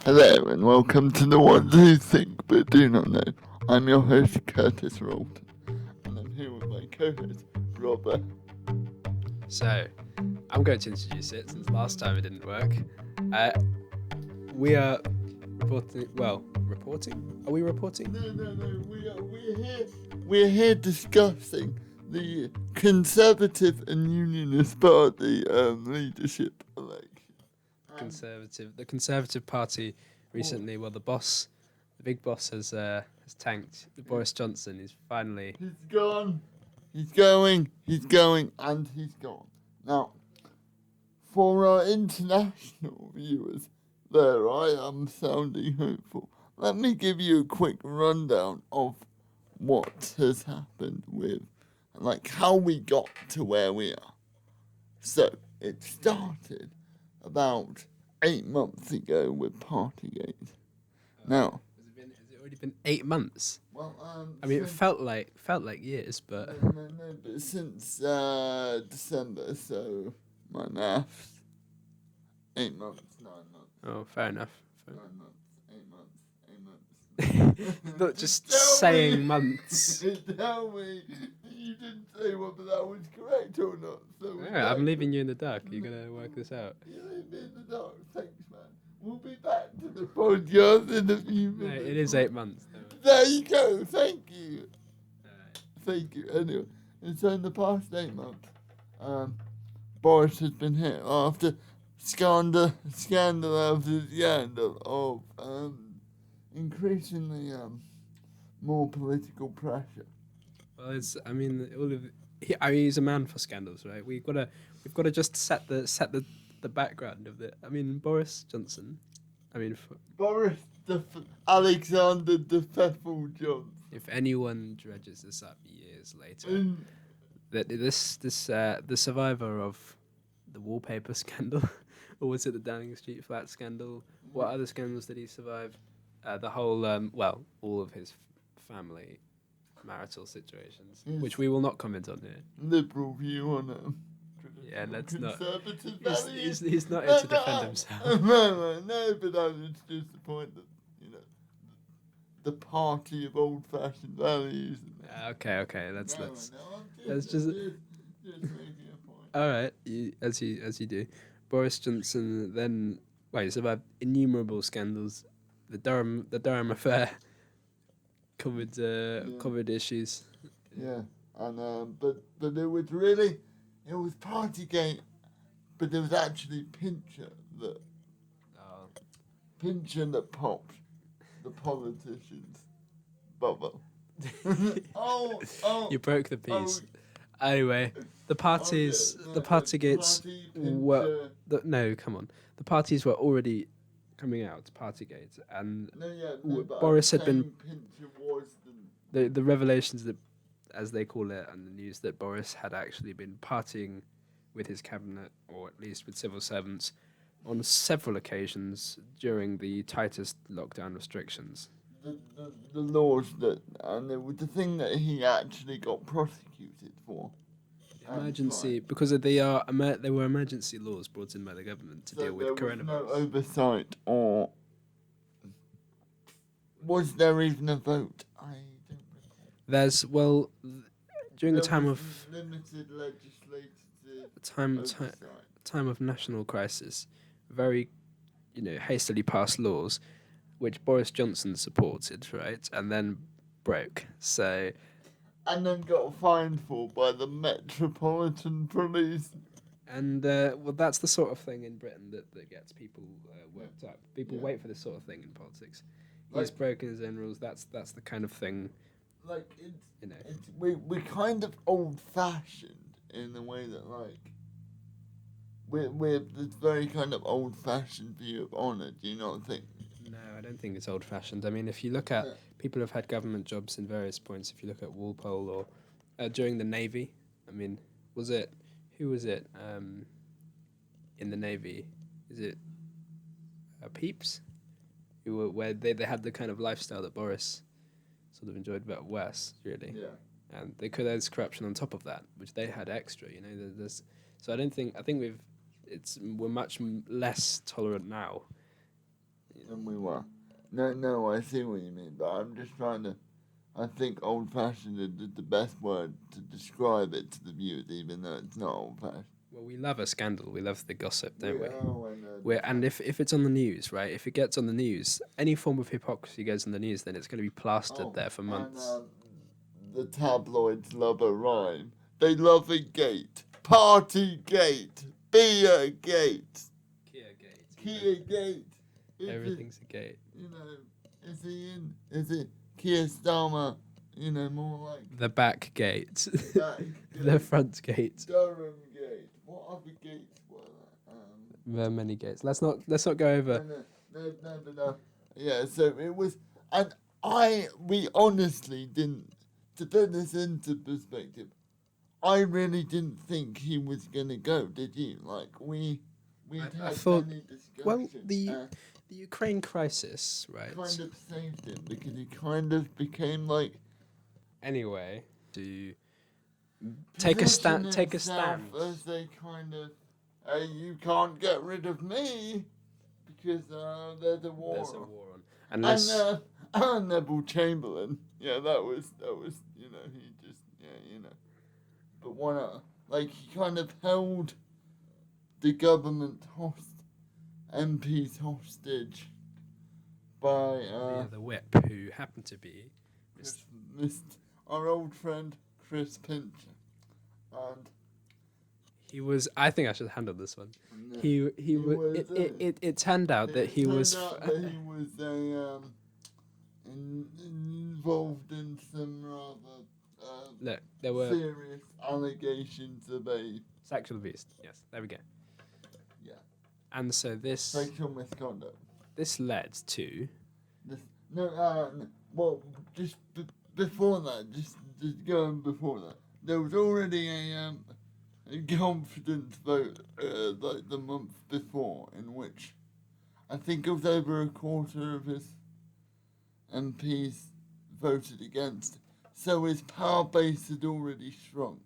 Hello and welcome to the ones who think but do not know. I'm your host Curtis Rulton, and I'm here with my co-host Robert. So, I'm going to introduce it since last time it didn't work. We are reporting. Well, reporting? Are we reporting? No. We're here discussing the Conservative and Unionist Party leadership election. The Conservative Party recently. Well, the big boss has tanked. Boris Johnson is finally. He's gone. He's going, and he's gone. Now, for our international viewers, there I am sounding hopeful. Let me give you a quick rundown of what has happened with, like, how we got to where we are. So, it started about 8 months ago with Partygate. Now, Has it already been 8 months? well, I mean, it felt like years, but no, but since December, so my maths, 8 months, 9 months. oh, fair enough. 9 months, 8 months. Not just Tell saying me. months. Tell me, you didn't say whether that was correct or not. So Yeah, I'm leaving you in the dark. You're gonna work this out. You leave me in the dark. Thanks, man. We'll be back to the podcast in a few No, minutes. it is 8 months. There you go. Thank you. Alright. Thank you. Anyway, and so in the past 8 months, Boris has been hit after scandal after scandal of increasingly more political pressure. Well, he's a man for scandals, right? We've got to just set the background of it. I mean, Boris Johnson. Boris Alexander the Pfeffel Johnson. If anyone dredges this up years later, that the survivor of the wallpaper scandal, or was it the Downing Street flat scandal? What other scandals did he survive? The whole all of his family marital situations, which we will not comment on here. Liberal view on Yeah, let's not. conservative values. He's not here to defend himself. No, but it's just the point that, the party of old-fashioned values. Okay. Let's I'm just making a point. all right. As you do. Boris Johnson then he survived innumerable scandals. The Durham affair, COVID issues. Yeah, and but it was Partygate, but there was actually Pincher that popped the politicians' bubble. Oh! You broke the piece. Anyway, the parties, yeah, the Partygates were. Come on. The parties were already coming out, Partygate, and Boris had been. Pincher was The revelations that, as they call it on the news, that Boris had actually been partying with his cabinet, or at least with civil servants, on several occasions during the tightest lockdown restrictions. the laws that, and it was the thing that he actually got prosecuted for. Emergency, because they were emergency laws brought in by the government to deal with coronavirus. There was no oversight, or was there even a vote? I don't recall. There's during the time of limited legislative time of national crisis, very hastily passed laws, which Boris Johnson supported, right, and then broke. So. And then got fined for by the Metropolitan Police. And that's the sort of thing in Britain that gets people worked up. People wait for this sort of thing in politics. He's broken his own rules. That's the kind of thing. Like we're kind of old-fashioned in the way that we're this very kind of old-fashioned view of honour. Do you not think? No, I don't think it's old-fashioned. I mean, if you look at people who've had government jobs in various points, if you look at Walpole or during the Navy, I mean, who was it in the Navy? Is it Pepys? Where they had the kind of lifestyle that Boris sort of enjoyed about Wes, really. Yeah. And there's corruption on top of that, which they had extra, so I think we're much less tolerant now than we well. No, I see what you mean, but I'm just trying to. I think old-fashioned is the best word to describe it to the viewers, even though it's not old-fashioned. Well, we love a scandal. We love the gossip, don't we? Oh, I know. And if it's on the news, right? If it gets on the news, any form of hypocrisy goes on the news, then it's going to be plastered there for months. And, the tabloids love a rhyme. They love a gate. Party gate. Beer gate. Kia gate. Everything's a gate. You know, is it Keir Starmer? You know, more like The back gate. back The gate, front gate. Durham gate. What other gates were there? There are many gates. Let's not go over. No. Yeah, so it was, and we honestly didn't, to put this into perspective, I really didn't think he was gonna go, did you? Like, we I had thought- many discussions. Well, the Ukraine crisis, right? kind of saved him because he kind of became like Anyway, to take a stand. position Take a himself stand. as they kind of, hey, you can't get rid of me because there's a war. There's a war on. Unless And Neville Chamberlain, yeah, that was you know, he just but why not? Like, he kind of held the government MPs hostage by the whip, who happened to be our old friend Chris Pincher, and he was. I think I should handle this one. He was, it turned out that he was. he was involved in some rather Look, there were serious allegations of a sexual abuse. Yes, there we go. Yeah. And so sexual misconduct. this led to Well, just before that, just going before that, there was already a confidence vote like the month before, in which I think it was over a quarter of his MPs voted against. So his power base had already shrunk.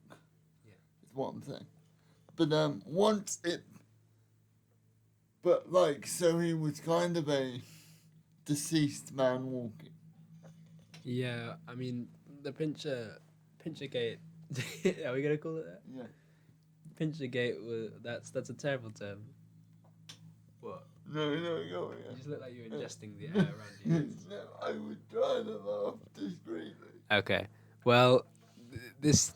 Yeah. Is what I'm saying. But once it, but like, so he was kind of a deceased man walking. Yeah, I mean the Pinchergate. Are we gonna call it that? Yeah. Pinchergate was that's a terrible term. What? No, go You again. just look like you're ingesting the air around you. No, I was trying to laugh discreetly. Okay. Well, this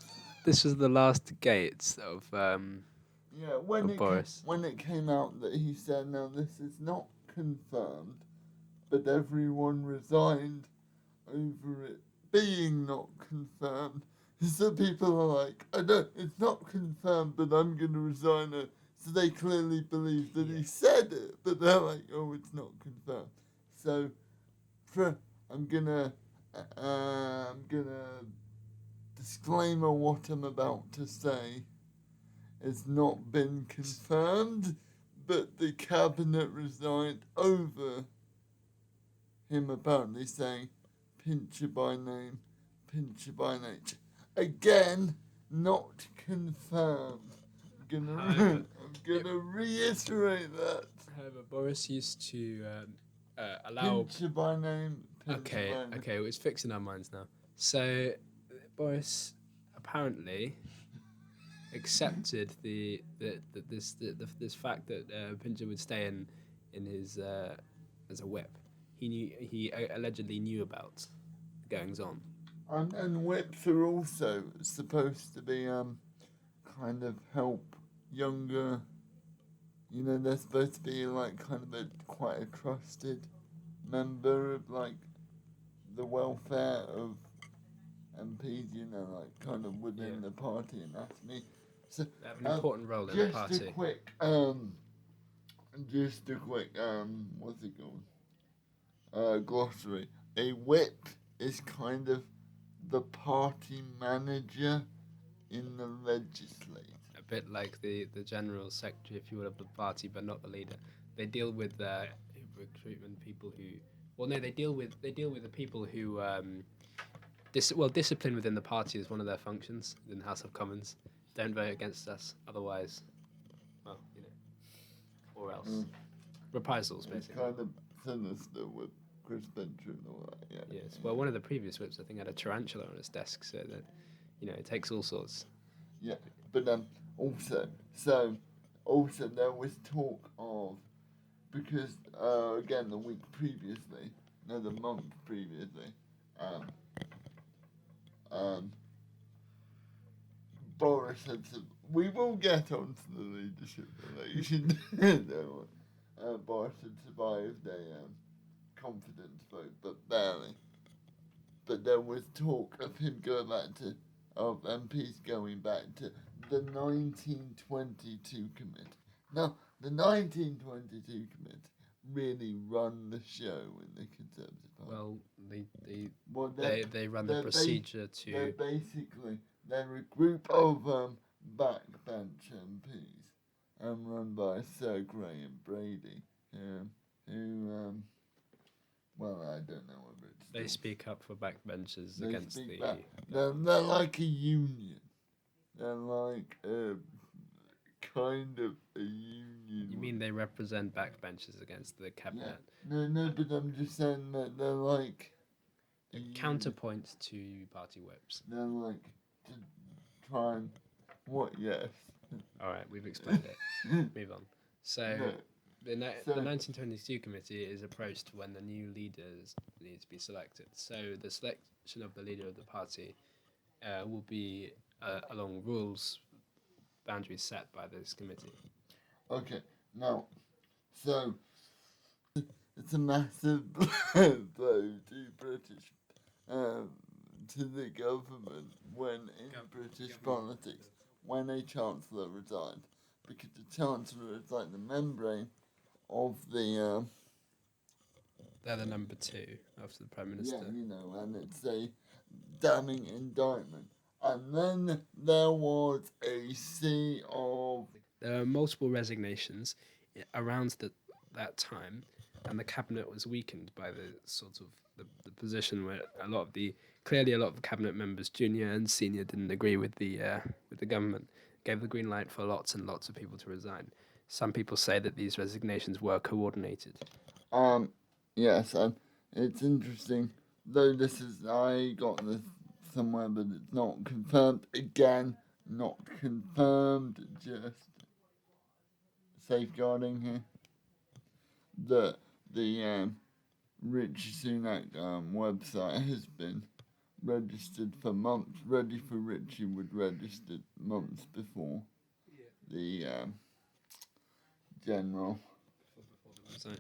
was the last gates of Yeah, when Boris. When it came out that he said, "Now this is not confirmed, but everyone resigned over it being not confirmed." So people are like, it's not confirmed, but I'm going to resign it. So they clearly believe that he said it, but they're like, oh, it's not confirmed. So, I'm gonna disclaimer what I'm about to say. It's not been confirmed, but the cabinet resigned over him apparently saying, Pincher by name, Pincher by nature. Again, not confirmed. I'm gonna reiterate that. However, Boris used to allow. Pincher by name. Pincher by name. Okay, it's fixing our minds now. So, Boris apparently accepted this fact that Pincher would stay in his as a whip. He allegedly knew about the goings on. And whips are also supposed to be kind of help younger. You know, they're supposed to be like kind of quite a trusted member of like the welfare of MPs. You know, like kind of within the party anatomy. So They have an important role in the party. Just a quick what's it called? Glossary. A whip is kind of the party manager in the legislature. A bit like the general secretary, if you will, of the party, but not the leader. They deal with recruitment people who. Well, no, they deal with the people who. Discipline within the party is one of their functions in the House of Commons. Don't vote against us, otherwise, well, or else. Reprisals, basically. Kind of sinister with Chris Venture and all that. Yeah. Yes. Well, one of the previous whips, I think, had a tarantula on his desk, so that it takes all sorts. Yeah, but also there was talk of, because again the week previously, no, the month previously, um, Boris had said, we will get onto the leadership election. No, Boris had survived a confidence vote, but barely. But there was talk of him going back to, of MPs going back to the 1922 committee. Now, the 1922 committee really run the show in the Conservative Party. Well, they run the procedure to. They're a group of backbench MPs run by Sir Graham Brady, who well, I don't know whether it's. They speak up for backbenchers against the. They're like a union. They're like kind of a union. You mean they represent backbenchers against the cabinet? Yeah. No, but I'm just saying that they're like. Counterpoint to party whips. They're like to try and. What? Yes. All right, we've explained it. Move on. So. No. The 1922 committee is approached when the new leaders need to be selected. So the selection of the leader of the party will be along rules, boundaries set by this committee. Okay, now, so it's a massive blow to British, to the government when in British politics, when a chancellor resigned, because the chancellor is like the membrane of the they're the number two after the Prime Minister. Yeah, and it's a damning indictment. And then there was a sea of. There are multiple resignations around that time, and the cabinet was weakened by the sort of the position where a lot of the cabinet members, junior and senior, didn't agree with the government, gave the green light for lots and lots of people to resign. Some people say that these resignations were coordinated. Yes, and it's interesting, though I got this somewhere, but it's not confirmed. Again, not confirmed, just safeguarding here. The Rishi Sunak website has been registered for months. Ready for Richie would registered months before the general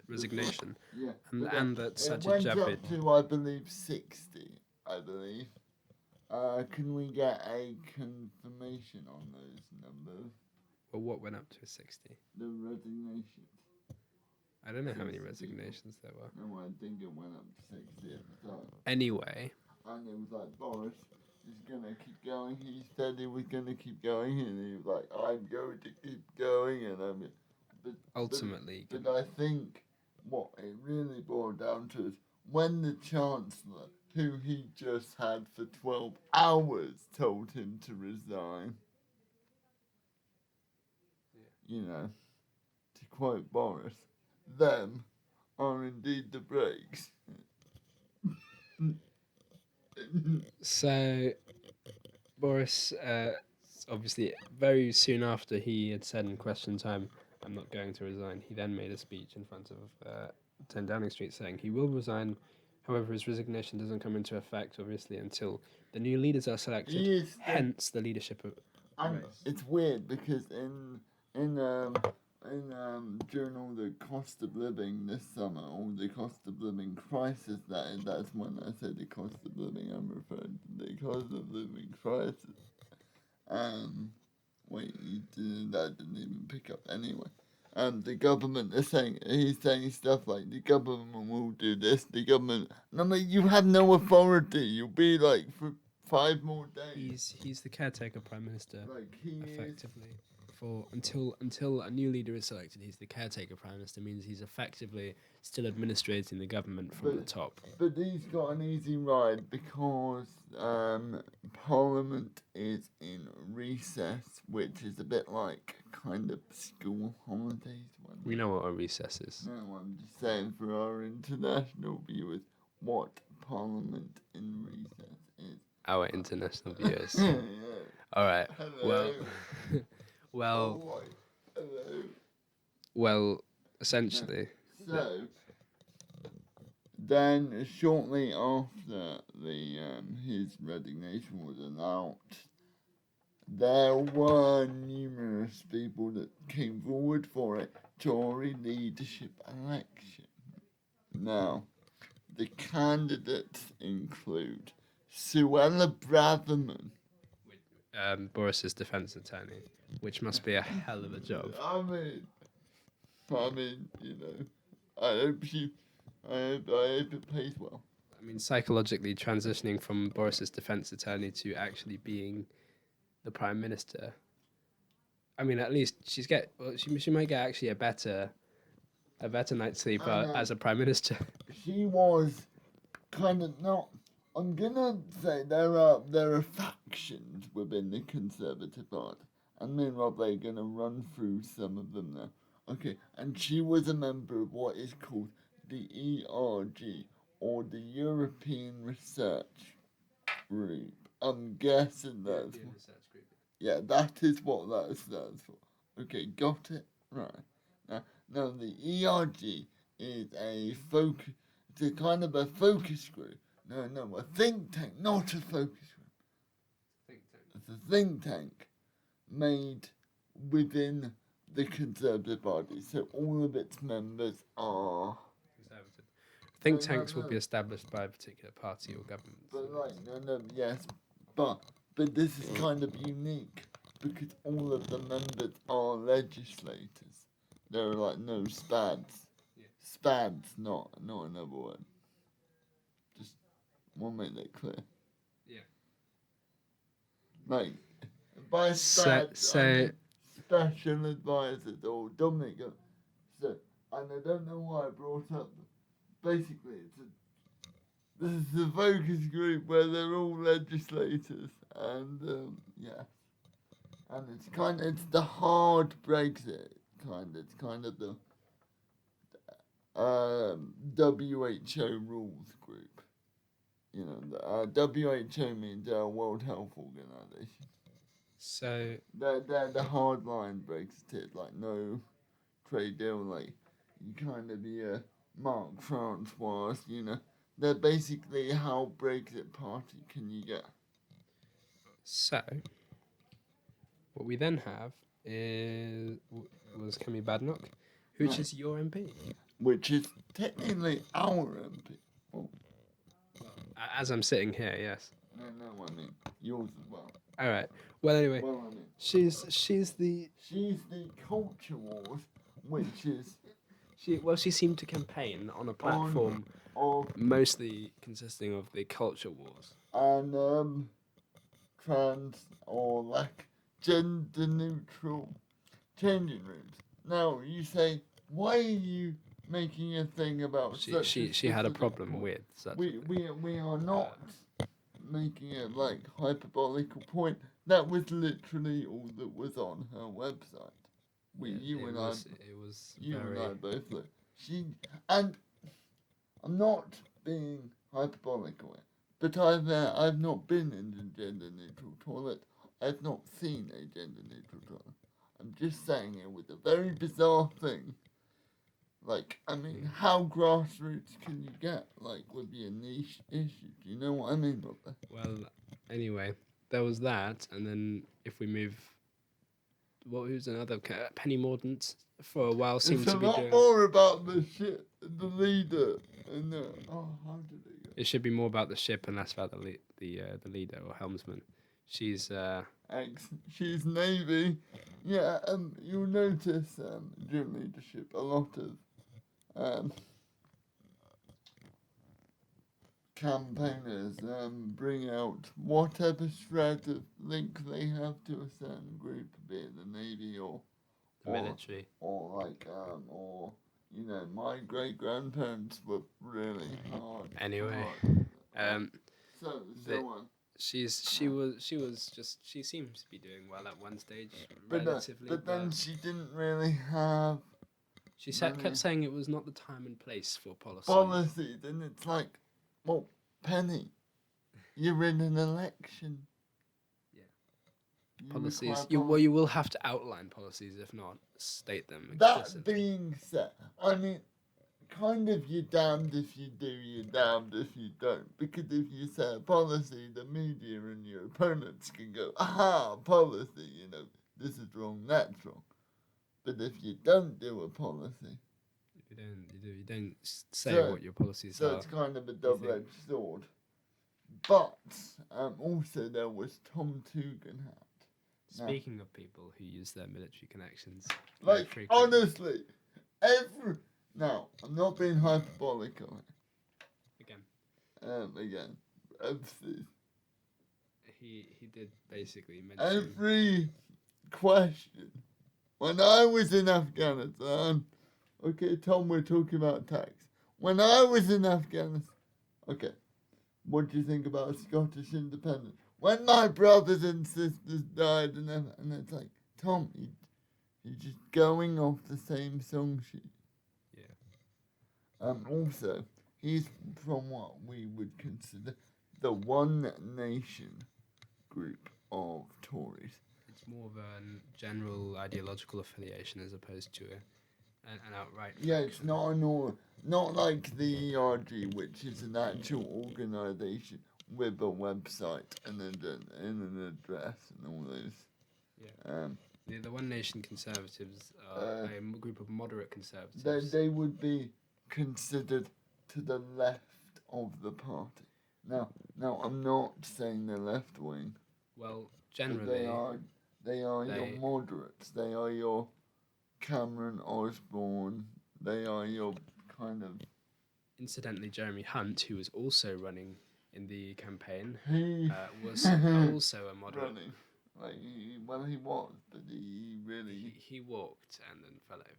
resignation. Yeah, and that such a Sajid Javid went up to, I believe, 60. I believe. Can we get a confirmation on those numbers? Well, what went up to 60? The resignations. I don't know how many resignations there were. No, I think it went up to 60 at the time. Anyway. And it was like, Boris is going to keep going. He said he was going to keep going, and he was like, I'm going to keep going, and I'm. Ultimately. But I think what it really boiled down to is when the Chancellor, who he just had for 12 hours, told him to resign. Yeah. To quote Boris, them are indeed the breaks. So, Boris, obviously, very soon after he had said in Question Time, I'm not going to resign, he then made a speech in front of 10 Downing Street saying he will resign. However, his resignation doesn't come into effect, obviously, until the new leaders are selected, hence the leadership of race. It's weird because during all the cost of living this summer, all the cost of living crisis, that's when I say the cost of living, I'm referring to the cost of living crisis. That didn't even pick up anyway. The government he's saying stuff like, the government will do this, the government, and I'm like, you have no authority, you'll be like for 5 more days. He's the caretaker prime minister, effectively. for until a new leader is selected, he's the caretaker prime minister. Means he's effectively still administrating the government from the top. But he's got an easy ride because Parliament is in recess, which is a bit like kind of school holidays. We know what a recess is. No, I'm just saying for our international viewers what Parliament in recess is. Our international viewers. Yeah. All right. Hello. Well, Oh, hello. well, essentially. So, then shortly after his resignation was announced, there were numerous people that came forward for a Tory leadership election. Now, the candidates include Suella Braverman. Boris's defence attorney, which must be a hell of a job. I mean, you know, I hope it plays well. I mean, psychologically transitioning from Boris's defence attorney to actually being the prime minister. I mean, at least she might get actually a better night's sleep as a prime minister. She was kind of not. I'm gonna say there are factions within the Conservative Party, and me and Robleh are gonna run through some of them now. Okay, and she was a member of what is called the ERG, or the European Research Group. I'm guessing that's yeah, that is what that stands for. Okay, got it? Right. Now the ERG is it's a kind of a focus group. No, a think tank, not a focus group. It's a think tank made within the Conservative Party, so all of its members are Conservative. Think tanks will be established by a particular party or government. But yes, but this is kind of unique because all of the members are legislators. There are like no spads. Yeah. Spads, not another word. Just want to make that clear. Yeah. Like by spads, I mean special advisors or Dominic. So, and I don't know why I brought up. Basically, this is a focus group where they're all legislators, and and it's the hard Brexit it's kind of the WHO rules group. You know, the WHO means World Health Organization. So they're the hardline Brexit, like no trade deal, like you kind of be a Mark Francois, you know. They're basically how Brexit party can you get. So what we then have was Kemi Badenoch, which is your MP. Which is technically our MP. Well, as I'm sitting here, yes. No, I mean yours as well. All right. Well, anyway, she's the culture wars, which is she seemed to campaign on a platform mostly consisting of the culture wars and trans or like gender neutral changing rooms. Now you say, why are you making a thing about she had a problem with such we are not making it like hyperbolical point. That was literally all that was on her website. You and I both looked. And I'm not being hyperbolical, but I've not been in the gender neutral toilet. I've not seen a gender neutral toilet. I'm just saying it was a very bizarre thing. Like, I mean, how grassroots can you get? Like, would be a niche issue. Do you know what I mean, Robbie? Well, anyway, there was that, and then if we move, who's another? Penny Mordaunt for a while seemed to be doing. It's a lot more about the leader, and how did it go? It should be more about the ship and less about the leader or helmsman. She's she's Navy. Yeah, you'll notice during leadership a lot of campaigners bring out whatever shred of link they have to a certain group, be it the Navy or The military. or my great grandparents were really hard. Anyway, So the- on. she seems to be doing well at one stage, But relatively. then she didn't really have She kept saying it was not the time and place for policy. policy. Then it's like, well, Penny, you're in an election. Yeah. Policies. You will have to outline policies, if not state them explicitly. That being said, I mean, kind of you're damned if you do, you're damned if you don't. Because if you say a policy, the media and your opponents can go, aha, policy, this is wrong, that's wrong. But if you don't do a policy, you don't say what your policies are. So it's kind of a double-edged sword. But also there was Tom Tugendhat. Speaking of people who use their military connections, like honestly, now I'm not being hyperbolic on it. Again, he did basically mention every question. When I was in Afghanistan, okay, Tom, we're talking about tax. When I was in Afghanistan, okay, what do you think about Scottish independence? When my brothers and sisters died, and it's like, Tom, you're just going off the same song sheet. Yeah. Also, he's from what we would consider the One Nation group of Tories. It's more of a general ideological affiliation as opposed to an outright. Yeah, it's not like the ERG, which is an actual organisation with a website and an address and all those. Yeah. The One Nation Conservatives are a group of moderate conservatives. They would be considered to the left of the party. Now I'm not saying the left wing. Well, generally they are your moderates. They are your Cameron Osborne. They are your kind of. Incidentally, Jeremy Hunt, who was also running in the campaign, He was also a moderate. Running. He was, but he really. He walked and then fell over.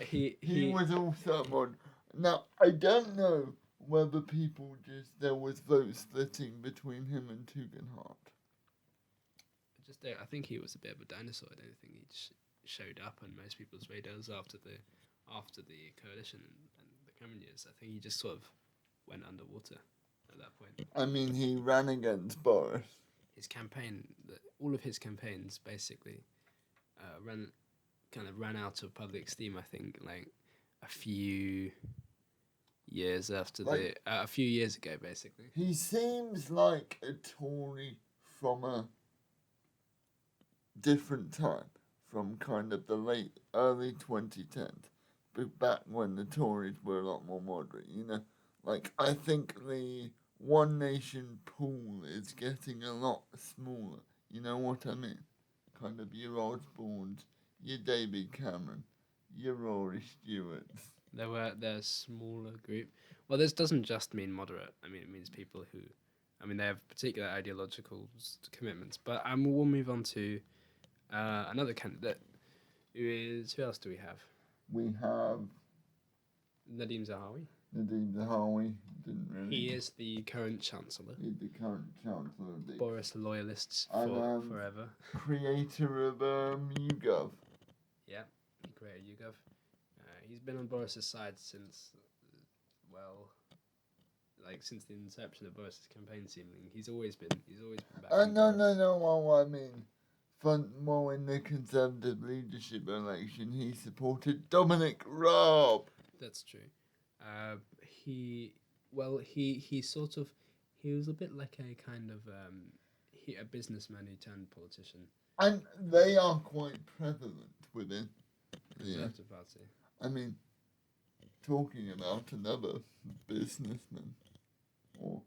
He was also a moderate. Now, I don't know whether there was vote splitting between him and Tugendhat. I think he was a bit of a dinosaur. I don't think he showed up on most people's radars after the coalition and the Cameron years. I think he just sort of went underwater at that point. I mean, he ran against Boris. His campaign, all of his campaigns basically ran out of public steam. I think like a few years ago, basically. He seems like a Tory from a different time, from kind of the early 2010s, but back when the Tories were a lot more moderate, Like, I think the One Nation pool is getting a lot smaller, you know what I mean? Kind of your Osbornes, your David Cameron, your Rory Stewarts. They're a smaller group. Well, this doesn't just mean moderate. I mean, it means people who, they have particular ideological commitments. But we'll move on to another candidate, who else do we have? We have Nadeem Zahawi. Didn't really. He is the current Chancellor. He's the current Chancellor of the Boris loyalists forever. Creator of YouGov. Yeah, he created YouGov. He's been on Boris's side since the inception of Boris's campaign. Seemingly, he's always been back. No. I mean, in the Conservative leadership election, he supported Dominic Raab. That's true. He was a bit like a kind of a businessman who turned politician. And they are quite prevalent within the Conservative Party. I mean, talking about another businessman or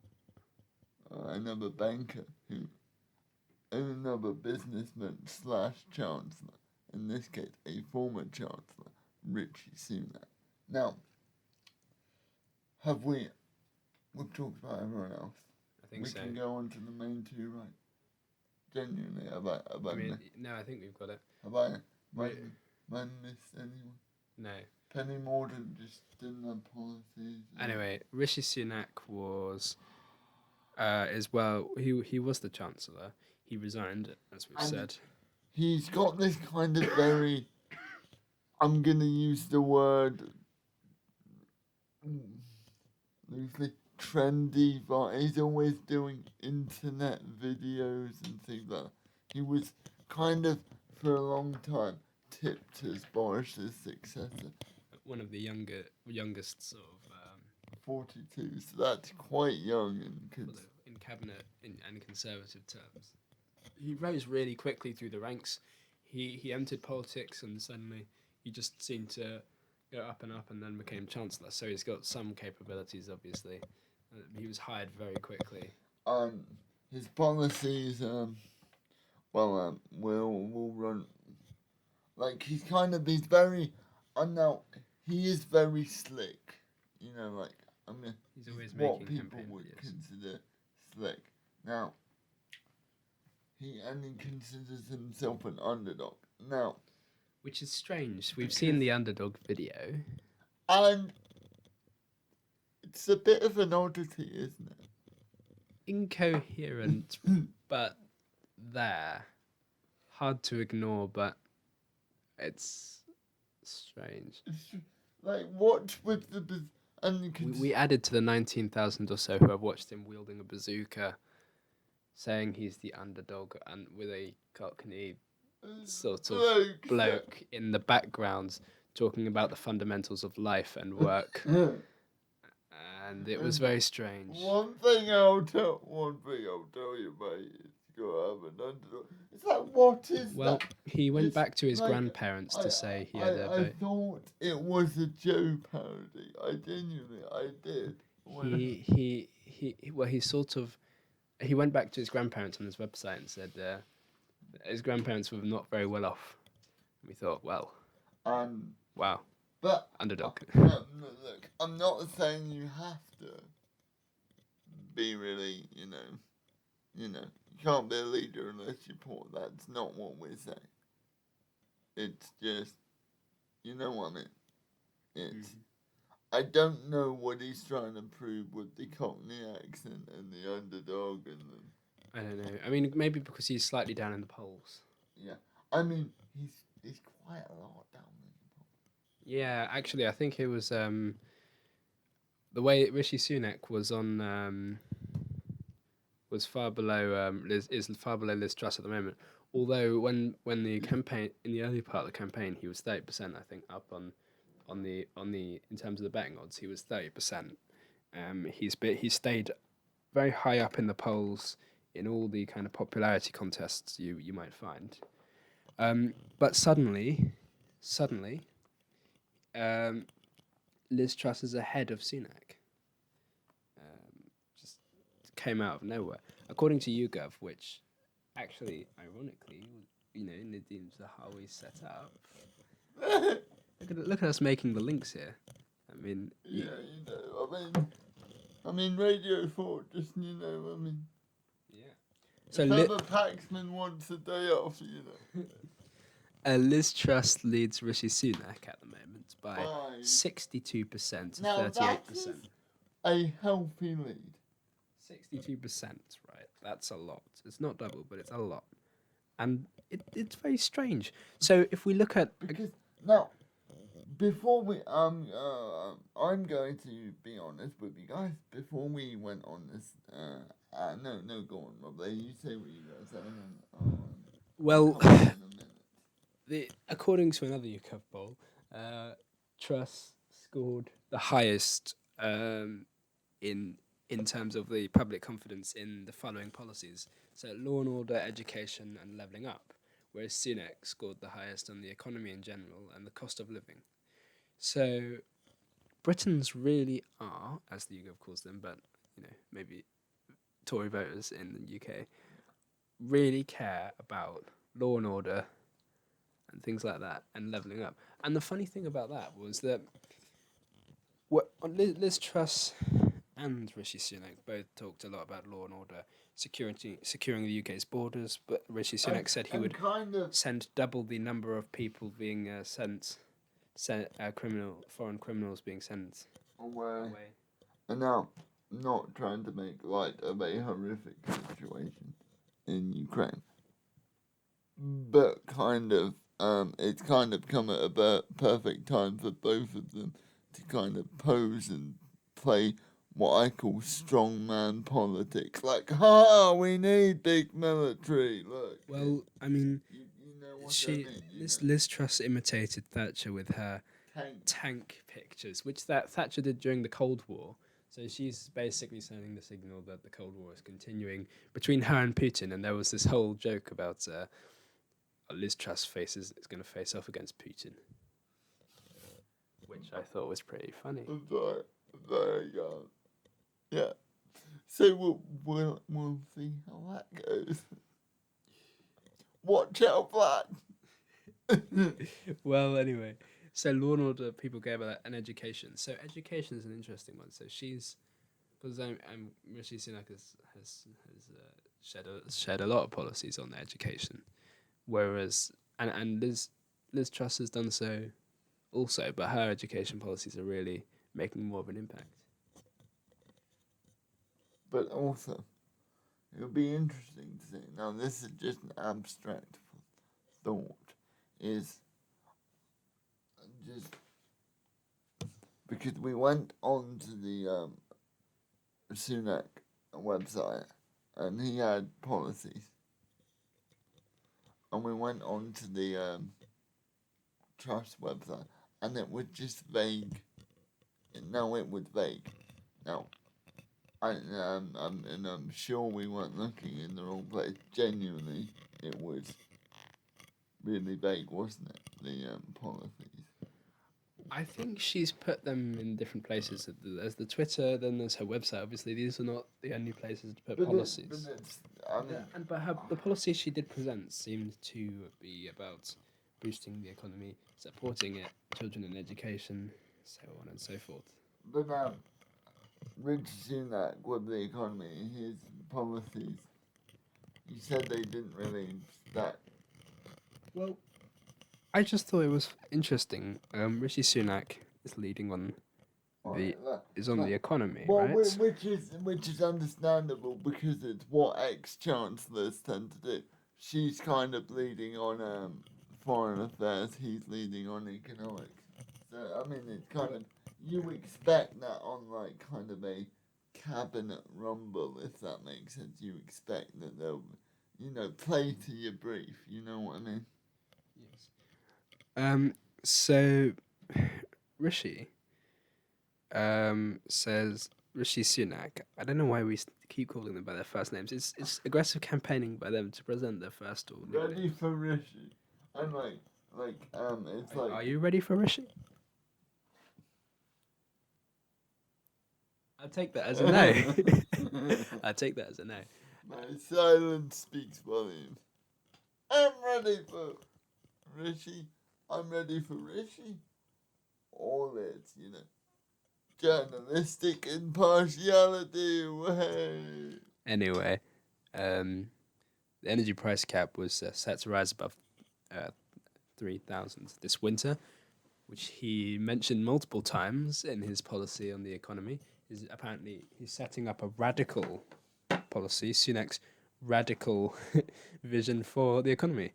another banker another businessman / chancellor, in this case a former chancellor, Richie Sunak. Now, have we We've talked about everyone else. I think we so. can go on to the main two, right? Genuinely, No, I think we've got it. have I missed anyone? No. Penny Mordaunt just didn't have policies. Anyway, Rishi Sunak was, as well. He was the chancellor. He resigned, as we've said. He's got this kind of very, I'm gonna use the word loosely, trendy, but he's always doing internet videos and things like that. He was kind of, for a long time, tipped as Boris's successor. One of the youngest sort of 42, so that's quite young in cabinet and conservative terms. He rose really quickly through the ranks. He entered politics and suddenly he just seemed to go up and then became chancellor. So he's got some capabilities, obviously. He was hired very quickly. His policies, will run. Like he's very, he is very slick. You know, like he's always what making people would videos. consider slick. Now, he considers himself an underdog. Now, which is strange. We've seen the underdog video, and it's a bit of an oddity, isn't it? Incoherent, but there. Hard to ignore, but it's strange. Like, what with the... We added to the 19,000 or so who have watched him wielding a bazooka, saying he's the underdog, and with a Cockney sort of bloke in the background talking about the fundamentals of life and work. And it was very strange. One thing I'll tell you, mate, is you gotta have an underdog. It's like, what is that? Well, he went back to his grandparents to say he had a I thought it was a Joe parody. I did. He went back to his grandparents on his website and said his grandparents were not very well off. And we thought, well, wow. But underdog. Look, I'm not saying you have to be really, you can't be a leader unless you support. That's not what we're saying. It's just, you know what I mean? It's, I don't know what he's trying to prove with the Cockney accent and the underdog and the... I don't know. I mean, maybe because he's slightly down in the polls. Yeah. I mean, he's quite a lot down in the polls. Yeah, actually, I think it was the way Rishi Sunak was on was far below far below Liz Truss at the moment. Although when the campaign, in the early part of the campaign, he was 30%, I think, up on the in terms of the betting odds, he was 30%. He stayed very high up in the polls in all the kind of popularity contests you might find. But suddenly, Liz Truss is ahead of Sunak. Just came out of nowhere, according to YouGov, which actually, ironically, Nadim's how we set up. Look at us making the links here. I mean, yeah, I mean, Radio 4, just, yeah. So if Paxman wants a day off, Liz Truss leads Rishi Sunak at the moment by 62% to 38%. That is a healthy lead. 62%, right? That's a lot. It's not double, but it's a lot. And it's very strange. So if we look at... Because, now, before we... I'm going to be honest with you guys. Before we went on this... no, go on, Robleh. You say what you guys say. Well, according to another YouGov poll, Truss scored the highest in terms of the public confidence in the following policies. So law and order, education and levelling up, whereas Sunak scored the highest on the economy in general and the cost of living. So Britons really are, as the YouGov calls them, but maybe Tory voters in the UK, really care about law and order and things like that and levelling up. And the funny thing about that was that Liz Truss and Rishi Sunak both talked a lot about law and order, securing the UK's borders. But Rishi Sunak said he would kind of send double the number of people being foreign criminals being sent away. away. And now, not trying to make light of a horrific situation in Ukraine, but it's kind of come at a perfect time for both of them to kind of pose and play what I call strongman politics. Like, we need big military. Look. Well, I mean, you know what I mean. Liz Truss imitated Thatcher with her tank pictures, which that Thatcher did during the Cold War. So she's basically sending the signal that the Cold War is continuing between her and Putin. And there was this whole joke about Liz Truss is going to face off against Putin, which I thought was pretty funny. Very good. Yeah. So we'll see how that goes. Watch out, Black. Well, anyway, so law and order, people care about that, and education. So education is an interesting one. So because Rishi Sunak has shared a lot of policies on education, whereas and Liz Truss has done so also, but her education policies are really making more of an impact. But also, it'll be interesting to see. Now, this is just an abstract thought. Is just because we went on to the Sunak website and he had policies, and we went on to the Trust website and it was just vague. No, it was vague. Now, I'm sure we weren't looking in the wrong place. Genuinely, it was really vague, wasn't it? The policies. I think she's put them in different places. There's the Twitter, then there's her website. Obviously, these are not the only places to put policies. But the policies she did present seemed to be about boosting the economy, supporting it, children in education, so on and so forth. But Rishi Sunak with the economy, his policies, you said they didn't really stack. Well, I just thought it was interesting. Rishi Sunak is leading on the economy, well, right? which is understandable because it's what ex-chancellors tend to do. She's kind of leading on foreign affairs. He's leading on economics. So I mean, it's kind of you expect that on like kind of a cabinet rumble, if that makes sense. You expect that they'll, play to your brief. You know what I mean? Yes. So Rishi says Rishi Sunak. I don't know why we keep calling them by their first names. It's aggressive campaigning by them to present their first or ready for Rishi. I'm it's like. Are you ready for Rishi? I'll take that as a no. I'll take that as a no. My silence speaks volumes. I'm ready for Rishi. I'm ready for Rishi. All it's, journalistic impartiality. Way. Anyway, the energy price cap was set to rise above 3,000 this winter, which he mentioned multiple times in his policy on the economy. He's setting up a radical policy, Sunak's radical vision for the economy.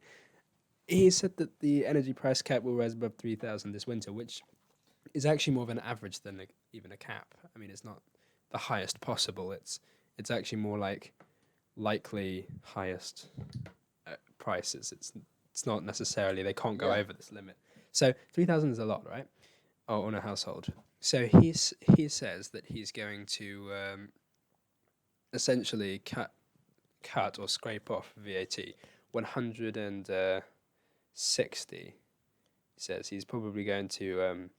He said that the energy price cap will rise above 3,000 this winter, which is actually more of an average than even a cap. I mean, it's not the highest possible. It's actually more like likely highest prices. It's not necessarily they can't go over this limit. So 3,000 is a lot, right? On a household. So he says that he's going to essentially cut or scrape off VAT 160. He says he's probably going to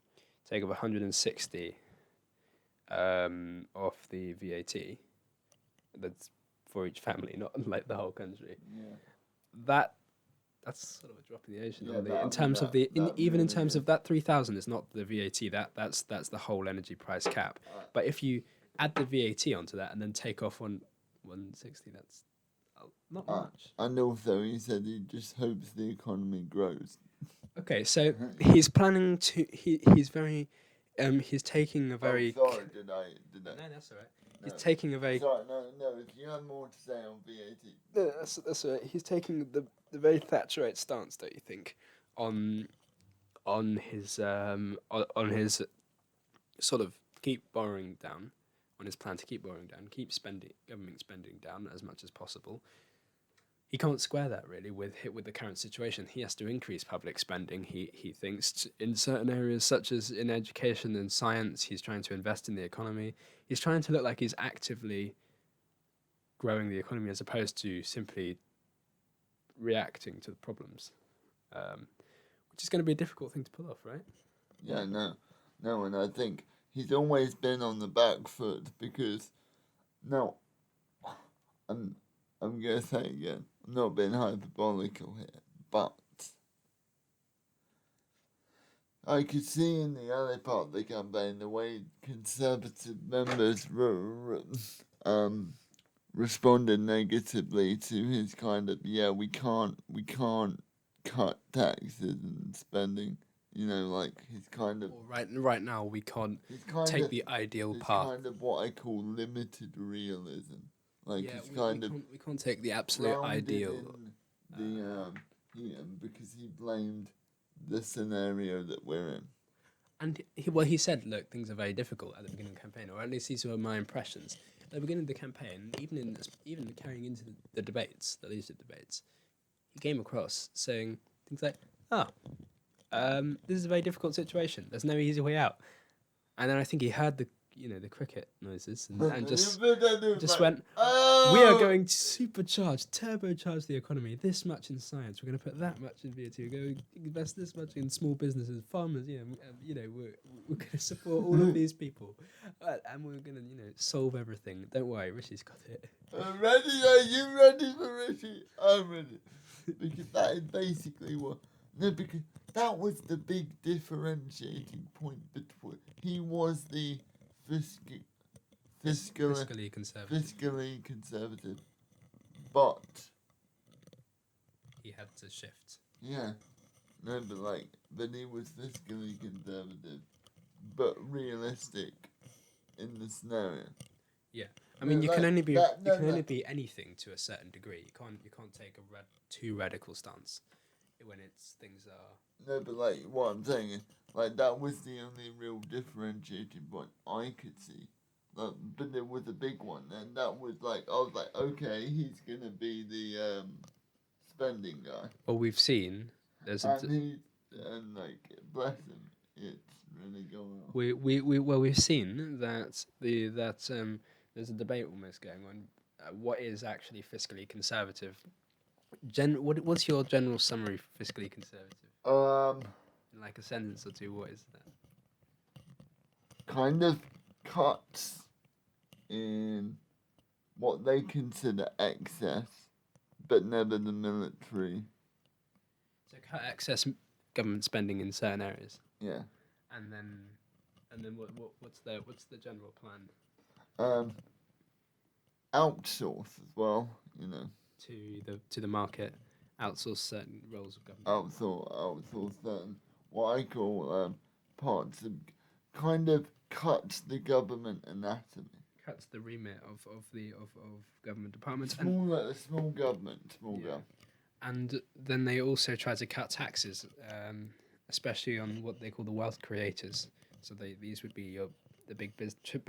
take off 160 off the VAT. That's for each family, not like the whole country. Yeah. That's sort of a drop in the ocean. In terms of that 3,000 is not the VAT. That's the whole energy price cap. But if you add the VAT onto that, and then take off 160. That's not much. And also, he said he just hopes the economy grows. Okay, so he's planning to. He's very. He's taking a very. Sorry, did I? No, that's all right. No. He's taking a very. Sorry, no. If you have more to say on VAT. No, that's all right. He's taking the very Thatcherite stance, don't you think, on his on his sort of keep borrowing down, on his plan to keep borrowing down, keep government spending down as much as possible. He can't square that really with the current situation. He has to increase public spending. He thinks in certain areas such as in education and science. He's trying to invest in the economy. He's trying to look like he's actively growing the economy as opposed to simply reacting to the problems, which is going to be a difficult thing to pull off, right? Yeah, no, and I think he's always been on the back foot because, no, I'm gonna say again, I'm not being hyperbolical here, but I could see in the early part of the campaign the way Conservative members responded negatively to his kind of we can't cut taxes and spending. You know, like he's kind of right now we can't take the ideal path. Kind of what I call limited realism. Like we can't take the absolute ideal. Because he blamed the scenario that we're in. And he said, look, things are very difficult at the beginning of the campaign, or at least these were my impressions. At the beginning of the campaign, even carrying into the debates, the leadership debates, he came across saying things like, this is a very difficult situation. There's no easy way out. And then I think he heard the cricket noises and just went, we are going to turbocharge the economy this much in science. We're going to put that much in VAT. We're going to invest this much in small businesses, farmers. We're going to support all of these people, and we're going to solve everything. Don't worry, Rishi's got it. I'm ready. Are you ready for Rishi? I'm ready because that is basically what. No, because that was the big differentiating point between he was the fiscally conservative, but he had to shift. Yeah, no, but he was fiscally conservative, but realistic in the scenario. Yeah, I mean, you can only be anything to a certain degree. You can't take a too radical stance when things are. No, but what I'm saying is, that was the only real differentiating point I could see. But there was a big one, and that was I was like, okay, he's gonna be the spending guy. Well, we've seen bless him, it's really going on. We've seen that there's a debate almost going on. What is actually fiscally conservative? What's your general summary for fiscally conservative? In a sentence or two, what is that? Kind of cuts in what they consider excess, but never the military. So cut excess government spending in certain areas. Yeah. And then what's the general plan? Outsource as well, To the market, outsource certain roles of government. Outsource certain what I call parts of, kind of cuts the government anatomy. Cuts the remit of government departments. Small government. And then they also try to cut taxes, especially on what they call the wealth creators. So these would be the big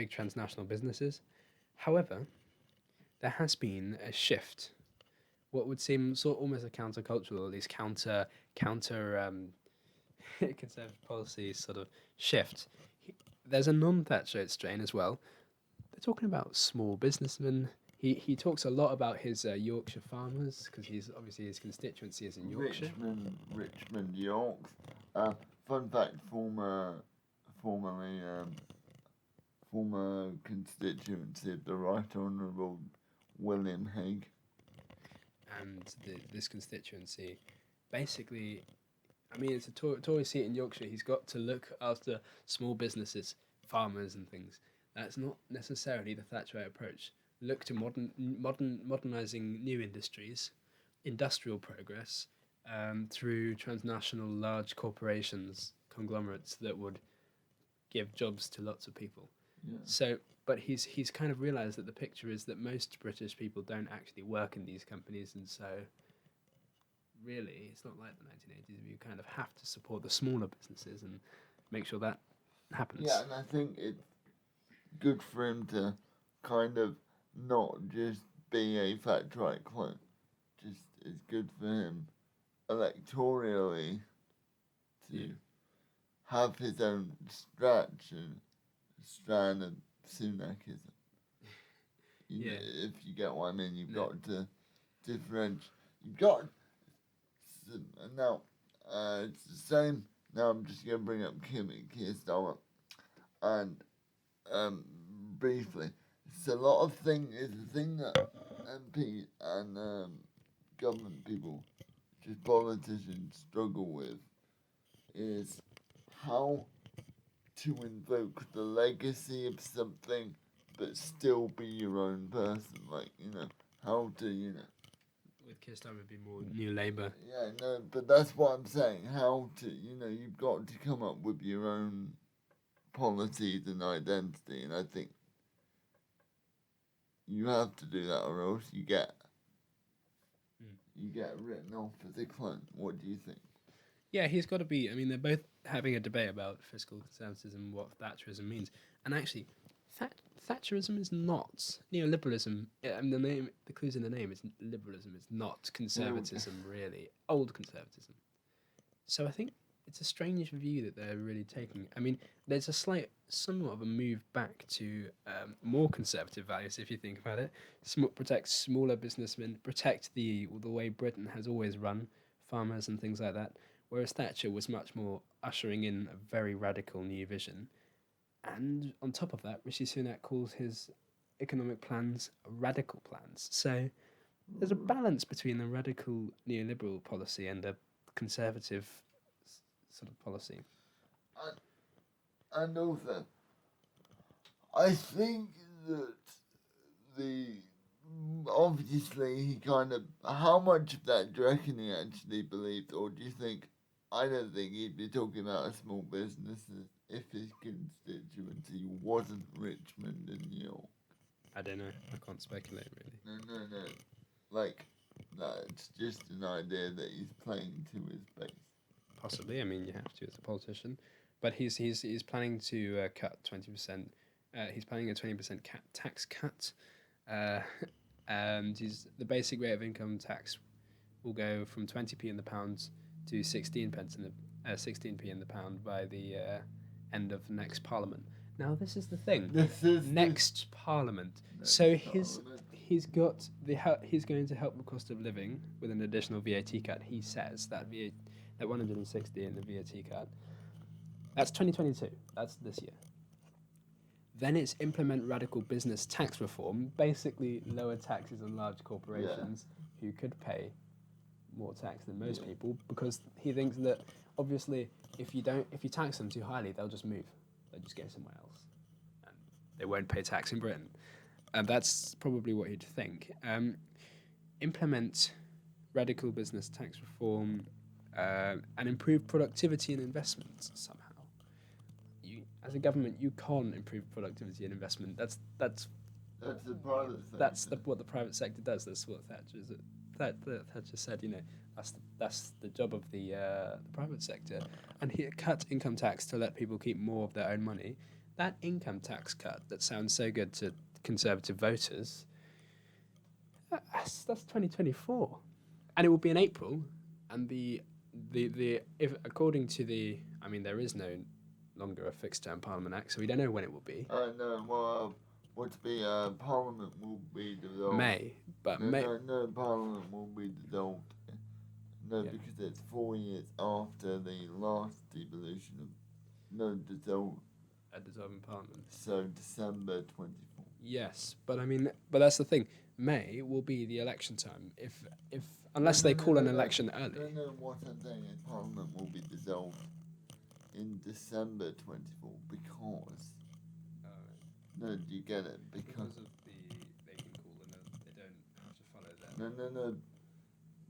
transnational businesses. However, there has been a shift. What would seem almost a countercultural, at least counter conservative policy sort of shift. There's a non-Thatcherite strain as well. They're talking about small businessmen. He talks a lot about his Yorkshire farmers because his constituency is in Yorkshire. Richmond, York. Fun fact: former constituency of the Right Honourable William Hague. And this constituency, basically, I mean, it's a Tory seat in Yorkshire. He's got to look after small businesses, farmers and things. That's not necessarily the Thatcherite approach. Look to modernizing new industries, industrial progress, through transnational large corporations, conglomerates that would give jobs to lots of people. Yeah. So, but he's kind of realised that the picture is that most British people don't actually work in these companies, and so really it's not like the 1980s. You kind of have to support the smaller businesses and make sure that happens. Yeah, and I think it's good for him to kind of not just be a Thatcherite clone. Just it's good for him electorally to have his own strand of Sunakism. Yeah. If you get what I mean, you've got to differentiate. You've got now. It's the same. Now I'm just gonna bring up Keir Starmer, and briefly, it's a lot of thing. It's a thing that MP and government people, just politicians, struggle with, is how to invoke the legacy of something but still be your own person. Like, how to, With Keir Starmer, would be more New Labour. Yeah, no, but that's what I'm saying. How to, you've got to come up with your own policies and identity, and I think you have to do that, or else you get written off as a clone. What do you think? Yeah, he's got to be. I mean, they're both having a debate about fiscal conservatism, what Thatcherism means, and actually, Thatcherism is not neoliberalism. I mean, the clues in the name is liberalism. It's not conservatism, really. Old conservatism. So I think it's a strange view that they're really taking. I mean, there's a somewhat of a move back to more conservative values, if you think about it. Protect smaller businessmen, protect the way Britain has always run, farmers and things like that. Whereas Thatcher was much more ushering in a very radical new vision. And on top of that, Rishi Sunak calls his economic plans radical plans. So there's a balance between the radical neoliberal policy and a conservative sort of policy. And also, I think that obviously he kind of, how much of that do you reckon he actually believed, or do you think, I don't think he'd be talking about a small business if his constituency wasn't Richmond and New York? I don't know. I can't speculate, really. No. Like, that's just an idea that he's playing to his base. Possibly. I mean, you have to as a politician. But he's planning to cut 20%. He's planning a 20% tax cut. And the basic rate of income tax will go from 20p in the pound to 16p in the pound by the end of next Parliament. Now, this is the thing. Next Parliament. So he's going to help the cost of living with an additional VAT cut. He says that 160 in the VAT cut. That's 2022. That's this year. Then it's implement radical business tax reform, basically lower taxes on large corporations who could pay more tax than most people, because he thinks that obviously if you tax them too highly, they'll just move. They'll just go somewhere else. And they won't pay tax in Britain. And that's probably what he'd think. Implement radical business tax reform and improve productivity and investment somehow. As a government, you can't improve productivity and investment. That's the private sector. That's what the private sector does. That's what Thatcher said. That's the job of the private sector. And he cut income tax to let people keep more of their own money. That income tax cut that sounds so good to Conservative voters. That's 2024, and it will be in April. And if according to there is no longer a fixed term Parliament Act, so we don't know when it will be. No, well, Parliament will be dissolved. May. No, Parliament will be dissolved. No, because it's 4 years after the last devolution of dissolving Parliament. So December 24. Yes, but that's the thing. May will be the election time. Unless they call an election early. No, what I'm saying is Parliament will be dissolved in December 24 because No, do you get it? Because of they can call and they don't have to follow them. No.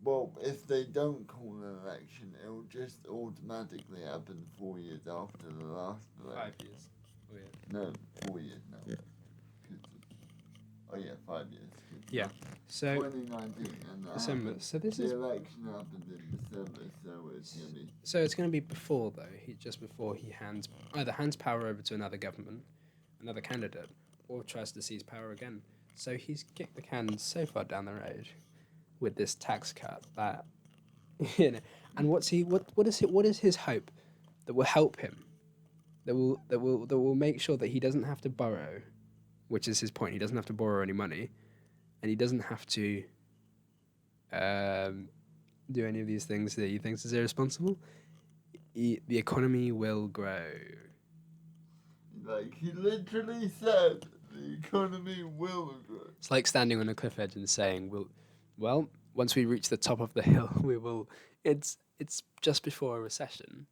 Well, if they don't call an election, it'll just automatically happen 4 years after the last election. 5 years. Oh yeah. No, 4 years now. 5 years. Yeah. So 2019 and that December. happened. So this the is. election happened in December, so it's gonna be. So it's going to be before though. Just before he either hands power over to another government, another candidate, or tries to seize power again. So he's kicked the can so far down the road with this tax cut that And what is his hope that will help him? That will make sure that he doesn't have to borrow, which is his point. He doesn't have to borrow any money, and he doesn't have to do any of these things that he thinks is irresponsible. The economy will grow. Like he literally said, the economy will grow. It's like standing on a cliff edge and saying, "Well, once we reach the top of the hill, we will." It's just before a recession,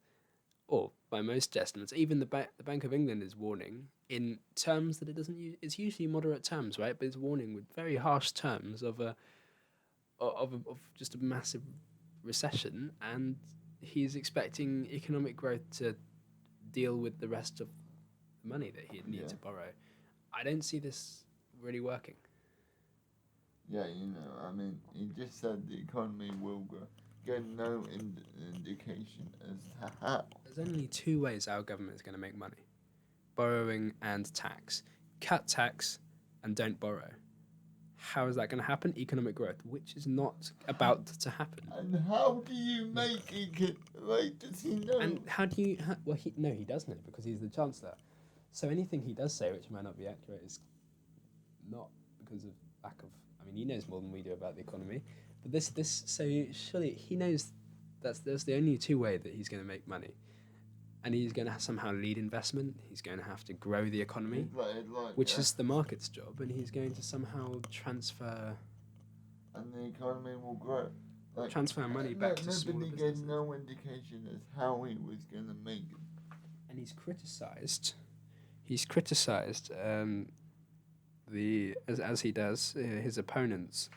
or by most estimates, even the Bank of England is warning in terms that it doesn't use. It's usually moderate terms, right? But it's warning with very harsh terms of just a massive recession, and he's expecting economic growth to deal with the rest of the money that he'd need to borrow. I don't see this really working. Yeah, I mean, he just said the economy will grow. Get no indication as to how. There's only two ways our government is going to make money: borrowing and tax. Cut tax and don't borrow. How is that going to happen? Economic growth, which is not about to happen. And how do you make does he know? And how do you? He does know because he's the chancellor. So anything he does say, which might not be accurate, is not because of lack of. I mean, he knows more than we do about the economy. But so surely he knows that's the only two way that he's going to make money, and he's going to somehow lead investment. He's going to have to grow the economy, which is the market's job, and he's going to somehow transfer. And the economy will grow. Transfer money back to smaller businesses. Nobody gave no indication as how he was going to make it. And he's criticised. He's criticised as he does his opponents.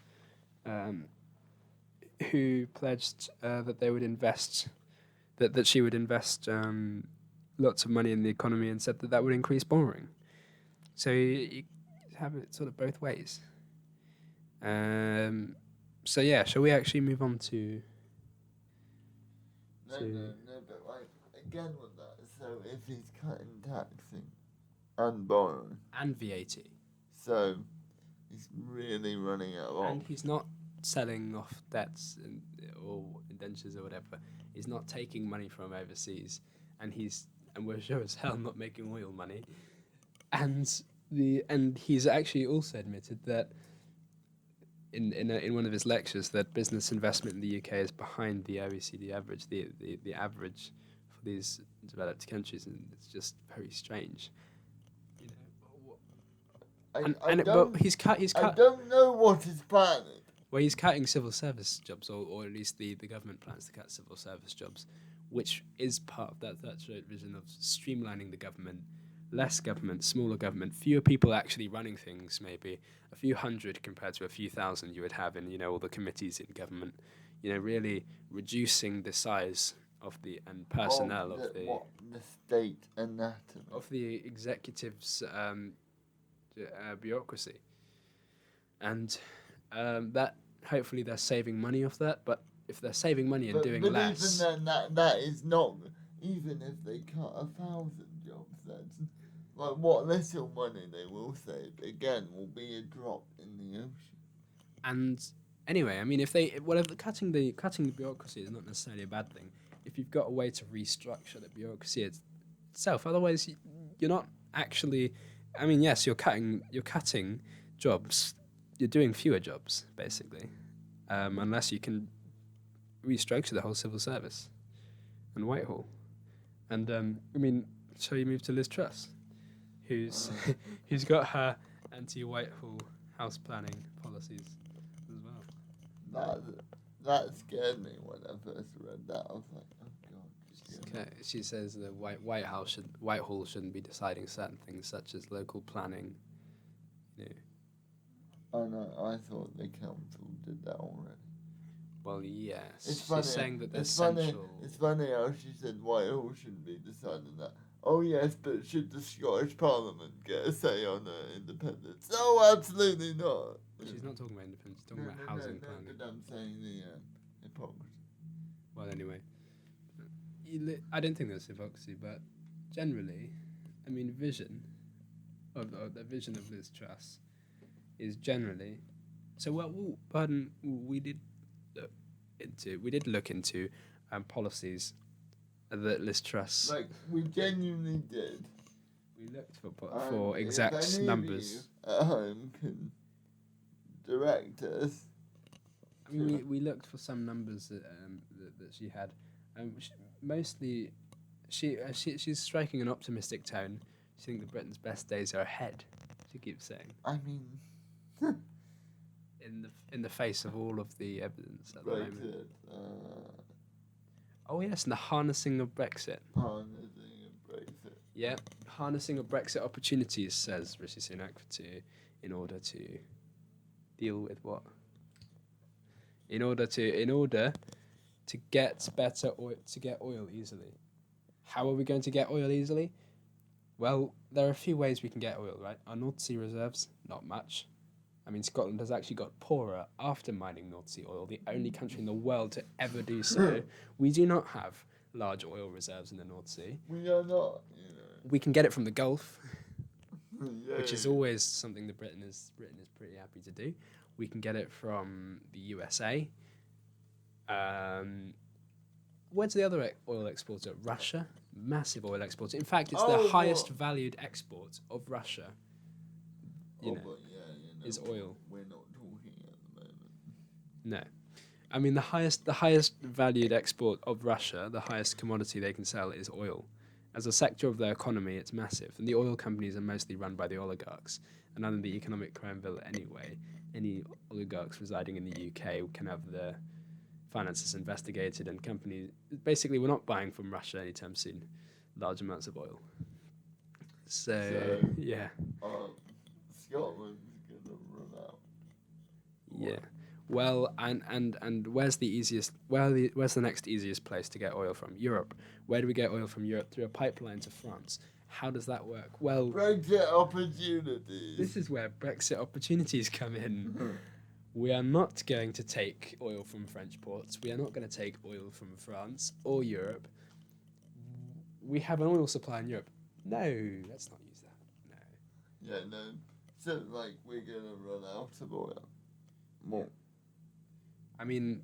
Who pledged that they would invest, that she would invest lots of money in the economy, and said that would increase borrowing. So you have it sort of both ways. So yeah, shall we actually move on to? No, but again with that. So if he's cutting taxing and borrowing and VAT, so he's really running out of. And he's not selling off debts or indentures or whatever. He's not taking money from overseas, and we're sure as hell not making oil money. And he's actually also admitted that in one of his lectures that business investment in the UK is behind the OECD average, the average for these developed countries, and it's just very strange. He's cut. I don't know what he's planning. Well, he's cutting civil service jobs, or at least the government plans to cut civil service jobs, which is part of that vision of streamlining the government, less government, smaller government, fewer people actually running things, maybe a few hundred compared to a few thousand you would have in all the committees in government, really reducing the size of the personnel of the state anatomy of the executive's bureaucracy, and that hopefully they're saving money off that. But if they're saving money and doing less, even then, that is not. Even if they cut 1,000 jobs, that's like what little money they will save. Again, will be a drop in the ocean. And anyway, I mean, cutting the bureaucracy is not necessarily a bad thing. If you've got a way to restructure the bureaucracy itself, otherwise you're not actually. I mean, yes, you're cutting jobs. You're doing fewer jobs, basically, unless you can restructure the whole civil service and Whitehall. And I mean, shall you move to Liz Truss, who's got her anti-Whitehall house planning policies as well. That scared me when I first read that. I was like, oh god. Yeah. She says the Whitehall shouldn't be deciding certain things such as local planning. You know, I know. I thought the council did that already. well, yes. It's She's funny. saying that there's It's funny. central. It's funny how she said Whitehall shouldn't be deciding that. Oh yes, but should the Scottish Parliament get a say on independence? Oh, absolutely not. She's not talking about independence. She's talking about housing planning. But I'm saying the hypocrisy. Well, anyway, I don't think there's hypocrisy, but generally, I mean, the vision of Liz Truss is generally. So, pardon, we did look into policies that Liz Truss. Like we genuinely did. We looked for exact if any numbers. Of you at home can direct us. I mean, we looked for some numbers that she had. Mostly, she's striking an optimistic tone. She thinks that Britain's best days are ahead. She keeps saying. I mean, in the face of all of the evidence at the moment. Brexit. Oh yes, and the harnessing of Brexit. Harnessing of Brexit. Yeah, harnessing of Brexit opportunities, says Rishi Sunak, in order to deal with what? In order to get better oil, to get oil easily. How are we going to get oil easily? Well, there are a few ways we can get oil, right? Our North Sea reserves, not much. I mean, Scotland has actually got poorer after mining North Sea oil, the only country in the world to ever do so. We do not have large oil reserves in the North Sea. We are not, We can get it from the Gulf, Yeah, which is always something that Britain is pretty happy to do. We can get it from the USA. Where's the other oil exporter? Russia. Massive oil exporter. In fact, it's the highest valued export of Russia. Is oil. We're not talking at the moment. No. I mean, the highest valued export of Russia, the highest commodity they can sell is oil. As a sector of their economy, it's massive. And the oil companies are mostly run by the oligarchs. And under the economic crime bill anyway, any oligarchs residing in the UK can have their finances investigated, and companies... Basically, we're not buying from Russia anytime soon large amounts of oil. So yeah. Scotland's going to run out. Yeah. Well, and where's the easiest? Where's the next easiest place to get oil from? Europe. Where do we get oil from Europe? Through a pipeline to France. How does that work? Well, Brexit opportunities. This is where Brexit opportunities come in. We are not going to take oil from French ports. We are not going to take oil from France or Europe. We have an oil supply in Europe. No, let's not use that. No. Yeah, no. So, like, we're going to run out of oil. More. I mean,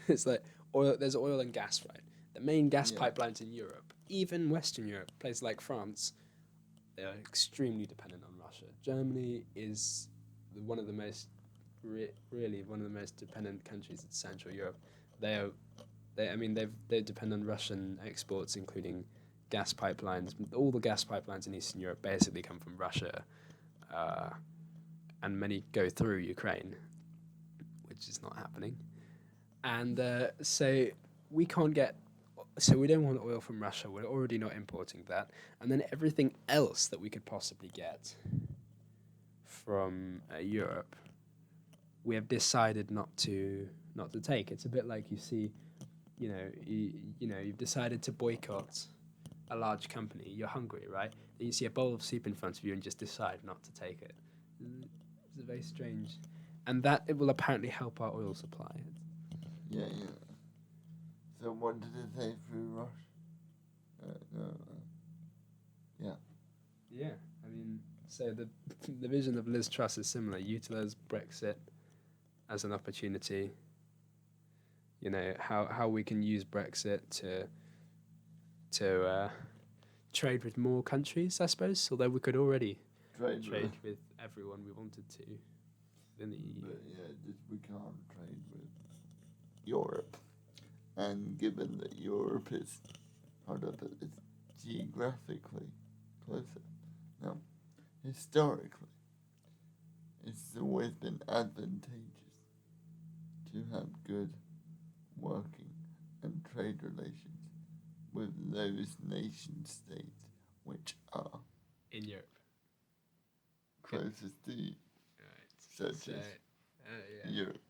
it's like oil. There's oil and gas, right? The main gas pipelines in Europe, even Western Europe, places like France, they are extremely dependent on Russia. Germany is one of the most, really one of the most dependent countries in Central Europe. They depend on Russian exports, including gas pipelines. All the gas pipelines in Eastern Europe basically come from Russia, and many go through Ukraine, which is not happening. And so we can't get. So we don't want oil from Russia. We're already not importing that. And then everything else that we could possibly get from Europe, we have decided not to take. It's a bit like you see, you've decided to boycott a large company. You're hungry, right? Then you see a bowl of soup in front of you and just decide not to take it. It's very strange. And that it will apparently help our oil supply. Yeah. So what did it say through Russia? Yeah, I mean, so the vision of Liz Truss is similar. Utilise Brexit as an opportunity. How we can use Brexit to trade with more countries, I suppose. Although we could already trade with everyone we wanted to within the EU. But we can't trade with Europe. And given that Europe is, geographically closer. Now, historically, it's always been advantageous to have good working and trade relations with those nation states which are in Europe. closest to you, Right. such as Yeah. Europe.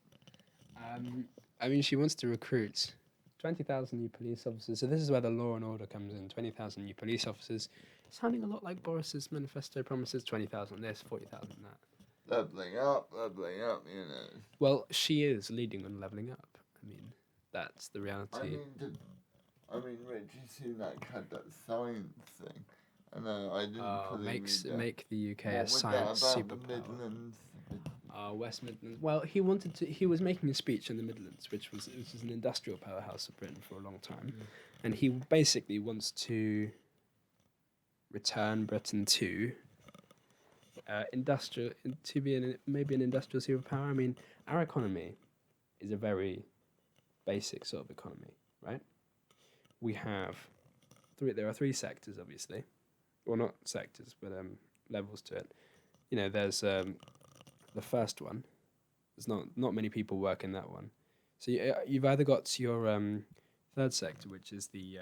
I mean, she wants to recruit 20,000 new police officers. So this is where the law and order comes in. 20,000 new police officers, sounding a lot like Boris's manifesto promises. 20,000 this, 40,000 that. Leveling up, you know. Well, she is leading on leveling up. I mean, that's the reality. I mean, Richie Sunak had that science thing. I know, I didn't fully read that. Make the UK What a was science that about superpower. the Midlands? West Midlands. Well, he was making a speech in the Midlands, which was an industrial powerhouse of Britain for a long time, and he basically wants to return Britain to industrial, to be maybe an industrial superpower. I mean, our economy is a very basic sort of economy, right? We have there are three sectors, obviously, well, not sectors, but levels to it. You know, there's the first one. There's not many people work in that one. So you've either got your third sector, which is the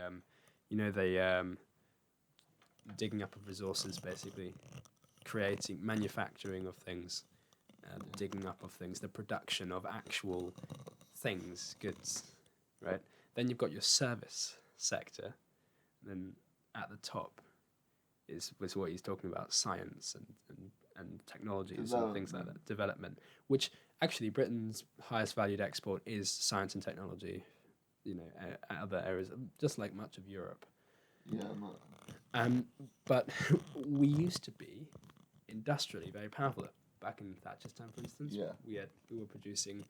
digging up of resources, basically manufacturing of things, digging up of things, the production of actual things, goods, right? Then you've got your service sector, and then at the top was what he's talking about, science and technologies and things like that, development, which actually Britain's highest valued export is science and technology, other areas, just like much of Europe. Yeah. But we used to be industrially very powerful. Back in Thatcher's time, for instance, we were producing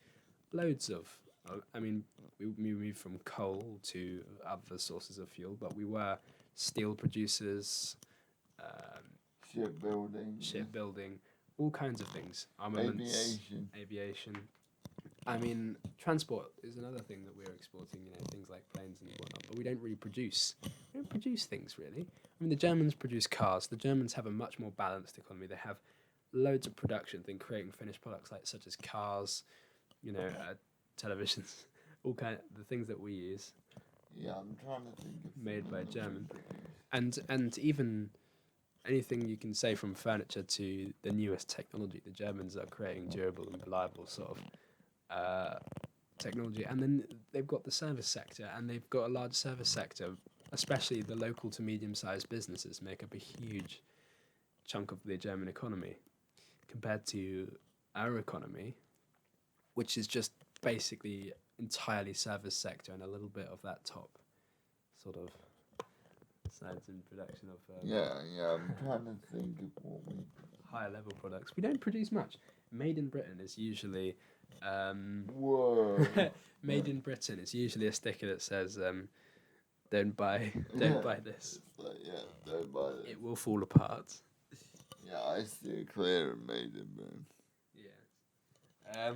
loads of. I mean, we moved from coal to other sources of fuel, but we were steel producers, shipbuilding, all kinds of things, armaments, aviation. I mean, transport is another thing that we're exporting. Things like planes and whatnot. But we don't really produce. We don't produce things really. I mean, the Germans produce cars. The Germans have a much more balanced economy. They have loads of production than creating finished products such as cars, televisions, all kind of the things that we use. Yeah, I'm trying to think of made by German, and even anything you can say from furniture to the newest technology. The Germans are creating durable and reliable sort of technology, and then they've got the service sector, and they've got a large service sector. Especially the local to medium-sized businesses make up a huge chunk of the German economy, compared to our economy, which is just basically entirely service sector and a little bit of that top sort of science and production of I'm trying to think of what we higher level products. We don't produce much. Made in Britain is usually whoa. Made in Britain is usually a sticker that says don't buy this. Don't buy this. It will fall apart. Yeah, I see a clear Made in Britain. Yeah.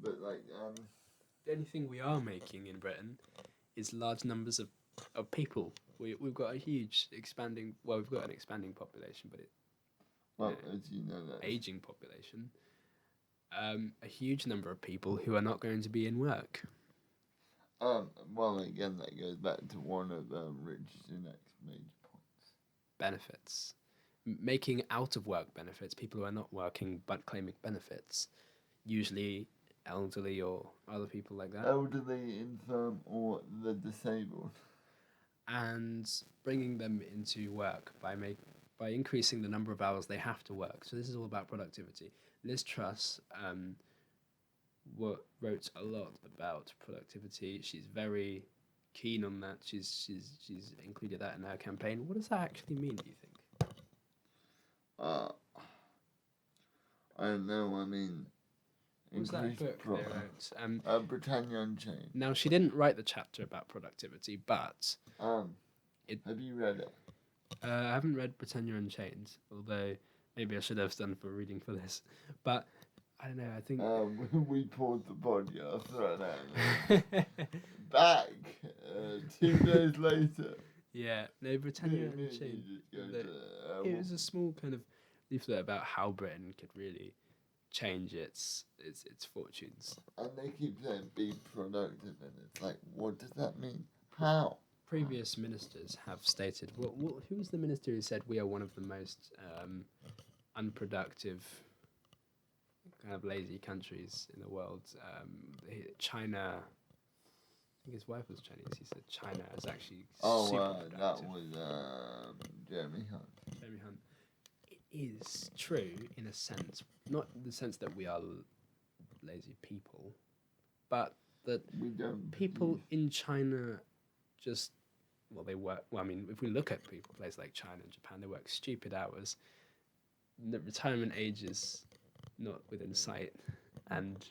But the only thing we are making in Britain is large numbers of people. We've got a huge expanding. Well, we've got an expanding population, but as you know, that aging population. A huge number of people who are not going to be in work. Well, again, that goes back to one of Richie Sunak's major points. Benefits. Making out of work benefits, people who are not working but claiming benefits, usually elderly or other people like that. Elderly, infirm, or the disabled. And bringing them into work by increasing the number of hours they have to work. So this is all about productivity. Liz Truss wrote a lot about productivity. She's very keen on that. She's included that in her campaign. What does that actually mean, do you think? I don't know. I mean, what was that book they wrote? Britannia Unchained. Now, she didn't write the chapter about productivity, but have you read it? I haven't read Britannia Unchained, although maybe I should have done for reading for this. But I don't know. I think we paused the podcast right now. Back 2 days later. Yeah, no, Britannia Unchained. It was a small kind of leaflet about how Britain could really change its fortunes. And they keep saying be productive, and it's like, what does that mean? How? previous ministers have stated. Who was the minister who said we are one of the most unproductive, kind of lazy countries in the world? China. I think his wife was Chinese. He said China is actually super productive. That was Jeremy Hunt. Jeremy Hunt. It is true in a sense, not in the sense that we are lazy people, but that people in China just, they work. Well, I mean, if we look at places like China and Japan, they work stupid hours. The retirement age is not within sight, and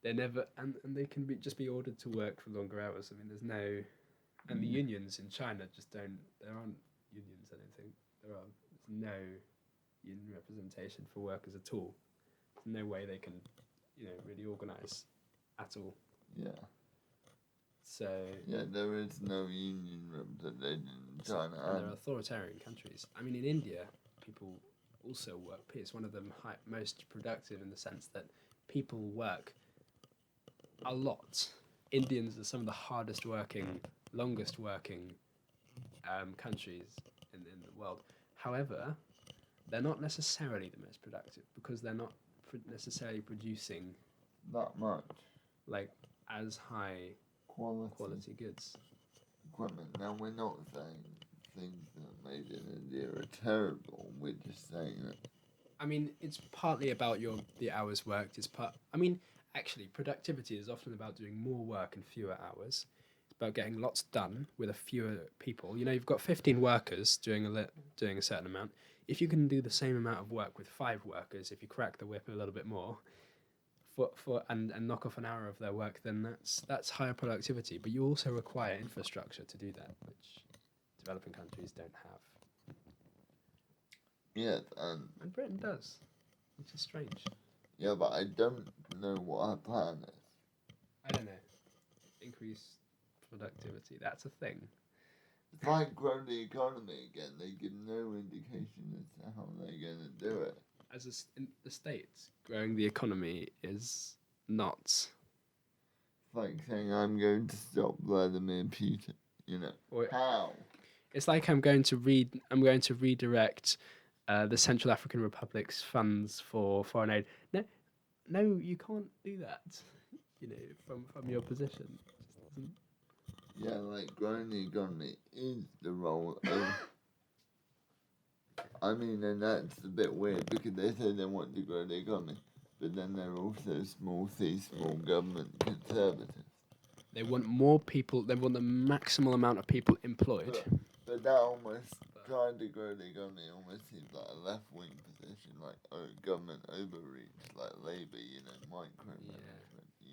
they're never, and they can just be ordered to work for longer hours. I mean, there's no, and the unions in China just don't. There aren't unions. I don't think there's no union representation for workers at all. There's no way they can, really organise at all. Yeah. So yeah, there is no union representation in China. And they're authoritarian countries. I mean, in India, people also work. It's one of the most productive in the sense that people work a lot. Indians are some of the hardest working, longest working countries in the world. However, they're not necessarily the most productive because they're not necessarily producing that much, like as high quality goods. Equipment. Now, we're not saying things that are made in India are terrible. We're just saying that. I mean, it's partly about the hours worked. Actually, productivity is often about doing more work in fewer hours. It's about getting lots done with a fewer people. You've got 15 workers doing a certain amount. If you can do the same amount of work with 5 workers, if you crack the whip a little bit more, and knock off an hour of their work, then that's higher productivity. But you also require infrastructure to do that, which developing countries don't have. Yeah, and Britain does, which is strange. Yeah, but I don't know what her plan is. I don't know. Increase productivity. That's a thing. It's like growing the economy again. They give no indication as to how they're going to do it. In the States, growing the economy is not. It's like saying I'm going to stop Vladimir Putin. How? It's like I'm going to redirect the Central African Republic's funds for foreign aid. No, you can't do that. From your position. Yeah, like growing the economy is the role of. I mean, and that's a bit weird because they say they want to grow the economy, but then they're also small government conservatives. They want more people. They want the maximal amount of people employed. But that almost trying to grow the economy almost seems like a left-wing position, like government overreach, like Labour, micromanagement.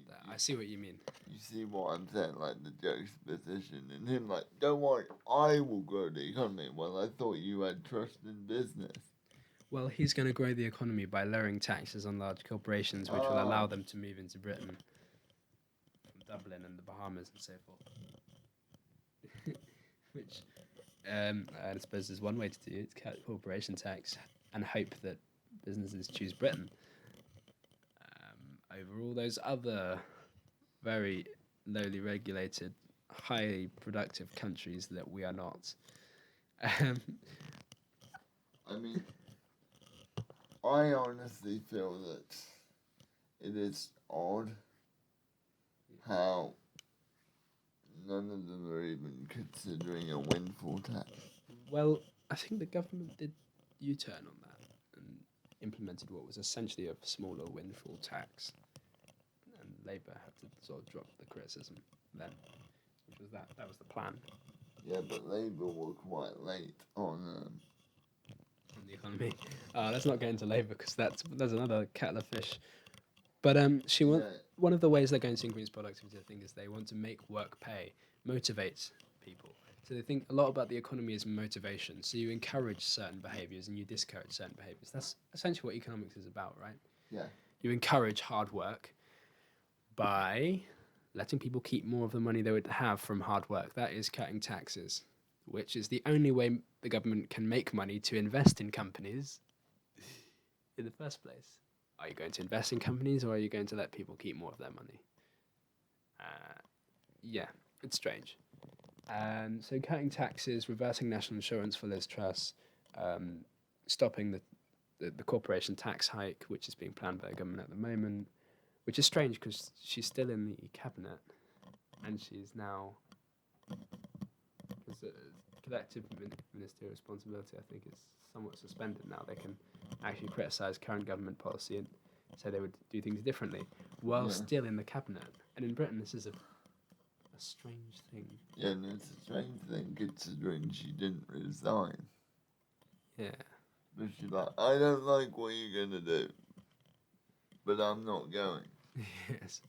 Yeah, I see what you mean. You see what I'm saying, like the juxtaposition, and him like, don't worry, I will grow the economy. Well, I thought you had trust in business. Well, he's going to grow the economy by lowering taxes on large corporations, which will allow them to move into Britain from Dublin and the Bahamas and so forth. Which, I suppose, is one way to do it: cut corporation tax and hope that businesses choose Britain over all those other very lowly regulated, highly productive countries that we are not. I mean, I honestly feel that it is odd how none of them are even considering a windfall tax. Well, I think the government did U-turn on that and implemented what was essentially a smaller windfall tax. And Labour had to sort of drop the criticism then, which was that was the plan. Yeah, but Labour were quite late on the economy. Let's not get into Labour because there's another kettle of fish. But one of the ways they're going to increase productivity, I think, is they want to make work pay, motivate people. So they think a lot about the economy is motivation. So you encourage certain behaviours and you discourage certain behaviours. That's essentially what economics is about, right? Yeah. You encourage hard work by letting people keep more of the money they would have from hard work. That is cutting taxes, which is the only way the government can make money to invest in companies in the first place. Are you going to invest in companies or are you going to let people keep more of their money? Yeah, it's strange. And so cutting taxes, reversing national insurance for Liz Truss, stopping the corporation tax hike, which is being planned by the government at the moment, which is strange because she's still in the cabinet and she's now, because collective ministerial responsibility, I think, is somewhat suspended now. They can actually criticise current government policy and say they would do things differently while still in the cabinet. And in Britain, this is a strange thing. Yeah, and it's a strange thing considering she didn't resign. Yeah. But she's like, I don't like what you're going to do, but I'm not going. Yes.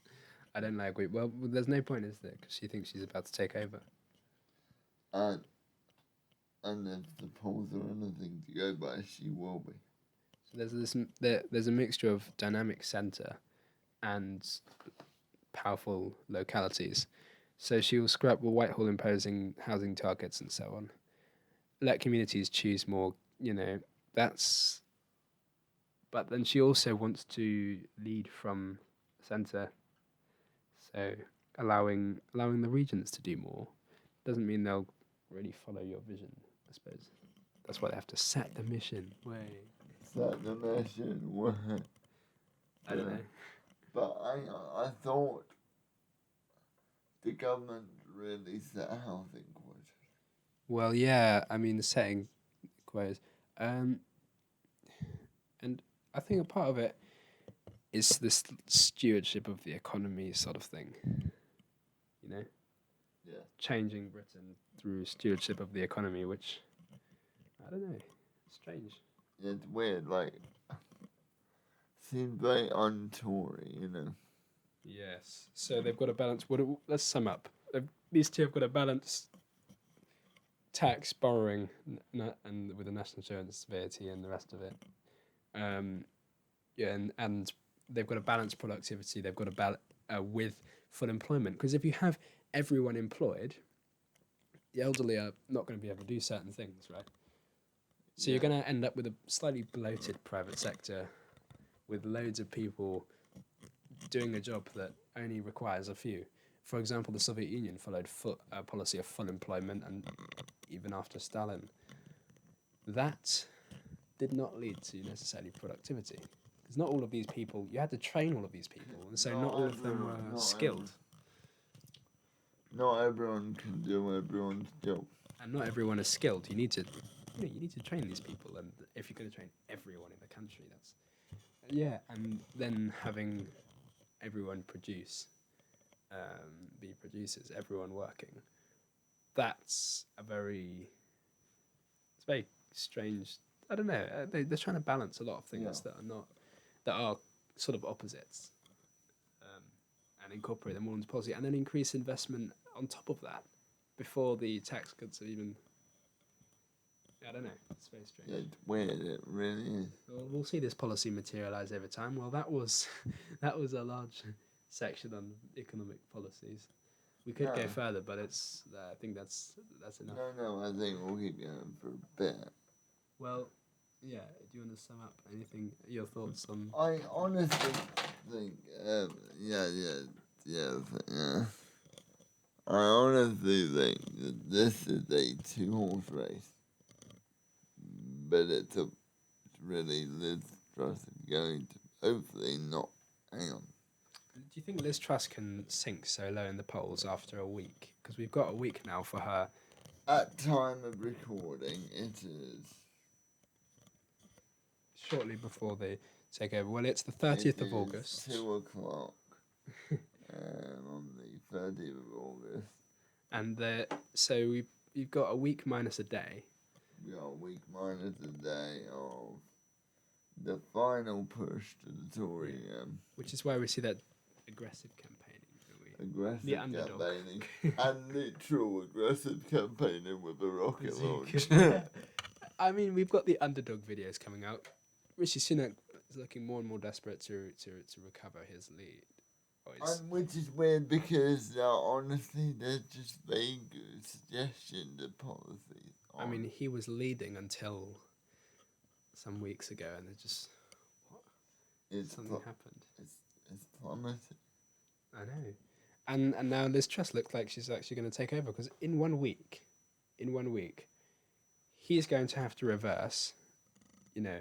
I don't like it. Well, there's no point, is there? Because she thinks she's about to take over. And if the polls are anything to go by, she will be. So there's a mixture of dynamic centre and powerful localities. So she will scrap Whitehall imposing housing targets and so on. Let communities choose more, that's... But then she also wants to lead from centre. So allowing the regions to do more doesn't mean they'll really follow your vision, I suppose. That's why they have to set the mission. Set the mission. I don't know. But I thought the government really set housing quotas. Well, yeah, I mean, the setting quotas. And I think a part of it is this stewardship of the economy sort of thing. Yeah. Changing Britain through stewardship of the economy, which, I don't know, strange. It's weird, like, seems very un-Tory, Yes. So they've got a balance. Let's sum up. These two have got a balance tax, borrowing, and with the national insurance, VAT, and the rest of it. And they've got a balanced productivity. They've got a balance with full employment. Because if you have everyone employed, the elderly are not going to be able to do certain things, right? So you're going to end up with a slightly bloated private sector with loads of people doing a job that only requires a few. For example, the Soviet Union followed a policy of full employment, and even after Stalin, that did not lead to necessarily productivity. Because not all of these people, you had to train all of these people, and so not all of them were skilled. Not everyone can do everyone's job. And not everyone is skilled. You need to train these people, and if you're going to train everyone in the country, that's... Yeah, and then having everyone produce, be producers, everyone working, that's it's very strange. I don't know, they're trying to balance a lot of things that are sort of opposites, and incorporate them all into policy, and then increase investment on top of that, before the tax cuts are even... I don't know. It's very strange. Yeah, it's weird. It really is. Well, we'll see this policy materialise over time. Well, that was a large section on economic policies. We could go further, but it's... I think that's enough. No, I think we'll keep going for a bit. Well, yeah. Do you want to sum up anything? Your thoughts on? I honestly think, I honestly think that this is a 2-horse race. But it's really Liz Truss is going to hopefully not hang on. Do you think Liz Truss can sink so low in the polls after a week? Because we've got a week now for her. At time of recording, it is shortly before they take over. Well, it's the 30th of August. 2:00 on the 30th of August. And so we've got a week minus a day. We got a week minus a day of the final push to the Tory. Which is why we see that aggressive campaigning, don't we? Aggressive campaigning. And literal aggressive campaigning with a rocket launch. I mean, we've got the underdog videos coming out. Rishi Sunak is looking more and more desperate to recover his lead. And which is weird because, honestly, they're just vague suggestions of policies. I mean, he was leading until some weeks ago, and it just... What? Something happened. It's plummeted. I know. And now Liz Truss looks like she's actually going to take over because in 1 week, he's going to have to reverse, you know,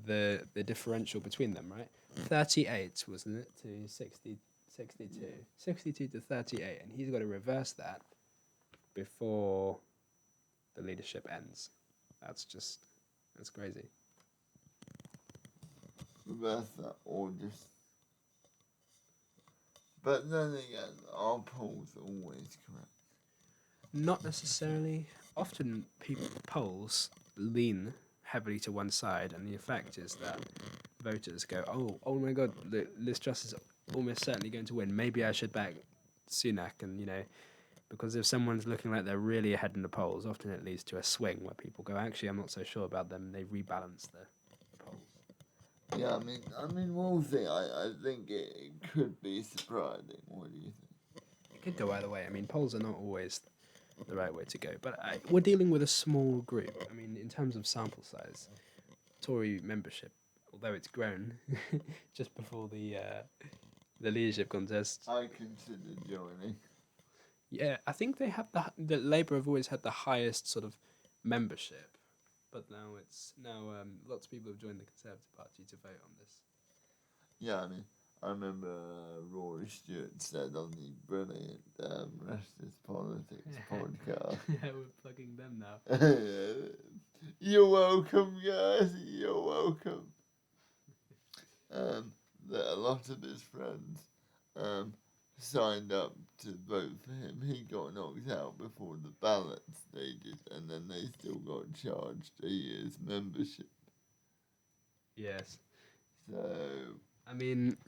the differential between them, right? 38, wasn't it, to 60, 62. 62 to 38, and he's got to reverse that before the leadership ends. That's crazy. Reverse that or just. But then again, our polls are always correct. Not necessarily. Often polls lean heavily to one side, and the effect is that voters go, "Oh my God, Liz Truss is almost certainly going to win. Maybe I should back Sunak." And because if someone's looking like they're really ahead in the polls, often it leads to a swing where people go, "Actually, I'm not so sure about them." And they rebalance the polls. Yeah, I mean, we'll see. I think it could be surprising. What do you think? It could go either way. I mean, polls are not always the right way to go, but we're dealing with a small group. I mean, in terms of sample size, Tory membership, although it's grown just before the leadership contest. I consider joining. Yeah, I think they have the Labour have always had the highest sort of membership, but now lots of people have joined the Conservative Party to vote on this. Yeah, I mean, I remember Rory Stewart said on the brilliant Restless Politics podcast. Yeah, we're plugging them now. You're welcome, guys. You're welcome. That a lot of his friends signed up to vote for him. He got knocked out before the ballot stages, and then they still got charged a year's membership. Yes. So, I mean,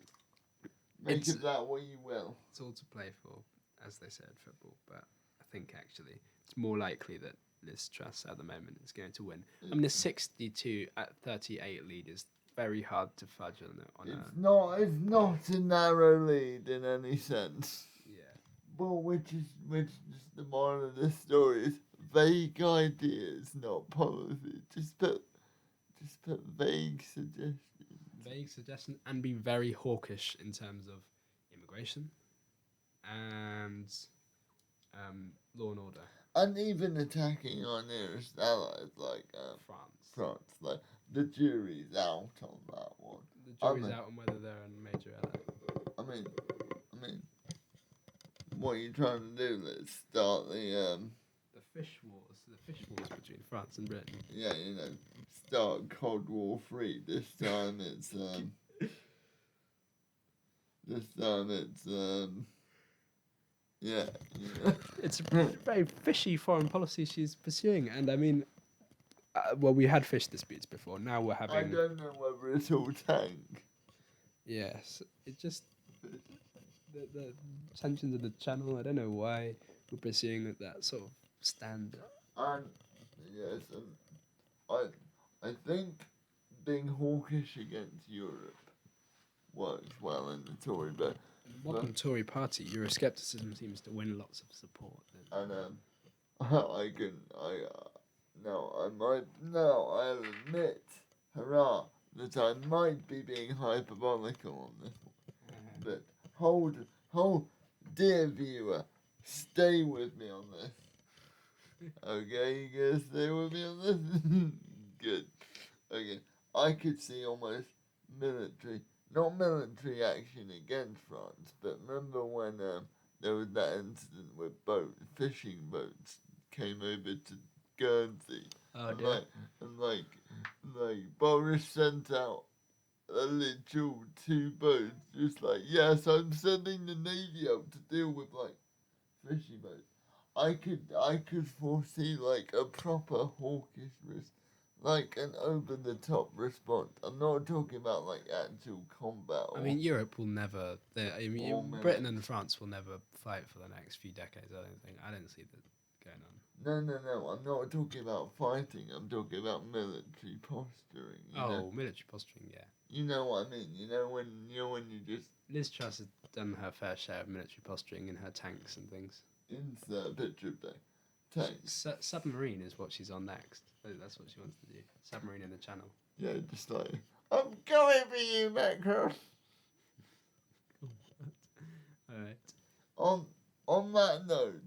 make of that what you will. It's all to play for, as they said, football. But I think actually it's more likely that Liz Truss at the moment is going to win. I mean, a 62-38 lead is very hard to fudge on It's not a narrow lead in any sense. Yeah. Well, which is the moral of this story is vague ideas, not policy. Just put vague suggestions. Vague suggestions, and be very hawkish in terms of immigration and law and order. And even attacking our nearest allies like France. Like, the jury's out on that one. The jury's out on whether they're a major ally. I mean, what are you trying to do? Let's start the fish wars. The fish wars between France and Britain. Yeah, start Cold War 3. This time it's yeah. It's a very fishy foreign policy she's pursuing, and I mean, we had fish disputes before. Now we're having. I don't know whether it's all tank. Yes, it just the tensions of the channel. I don't know why we're pursuing that sort of stand. And yes, and I think being hawkish against Europe works well in the Tory, but modern Tory party, Euroscepticism seems to win lots of support. And I'll admit, hurrah, that I might be being hyperbolical on this one. But hold, dear viewer, stay with me on this. Okay, you guys stay with me on this? Good. Okay, I could see almost not military action against France, but remember when there was that incident where fishing boats came over to Guernsey? Oh, dear. Like Boris sent out a literal 2 boats, just like, yes, I'm sending the Navy out to deal with fishing boats. I could foresee a proper hawkish risk, an over-the-top response. I'm not talking about actual combat. I mean, Europe will never. Britain and France will never fight for the next few decades. I don't see that going on. No. I'm not talking about fighting. I'm talking about military posturing. Military posturing, yeah. You know what I mean? When you just. Liz Truss has done her fair share of military posturing in her tanks and things. Insert a picture of that. Tanks. Submarine is what she's on next. That's what she wants to do. Submarine in the Channel. Yeah, just I'm going for you, Macron. Alright. on that note,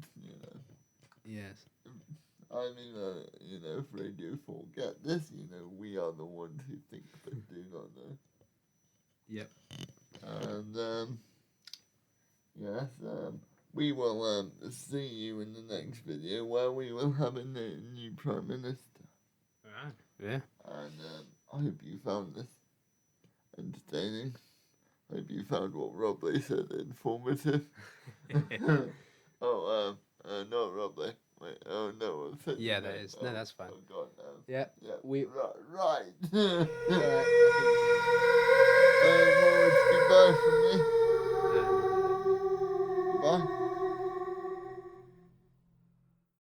Yes. I mean, if Radio 4 get this, we are the ones who think but do not know. Yep. And, yes, we will see you in the next video where we will have a new Prime Minister. Alright. Yeah. And I hope you found this entertaining. I hope you found what Robleh said informative. Not Robleh. Wait, oh no, I said Yeah, that is. No, that's fine. Oh God, no. Yeah. We. Right. Alright. Goodbye from me. I think Goodbye.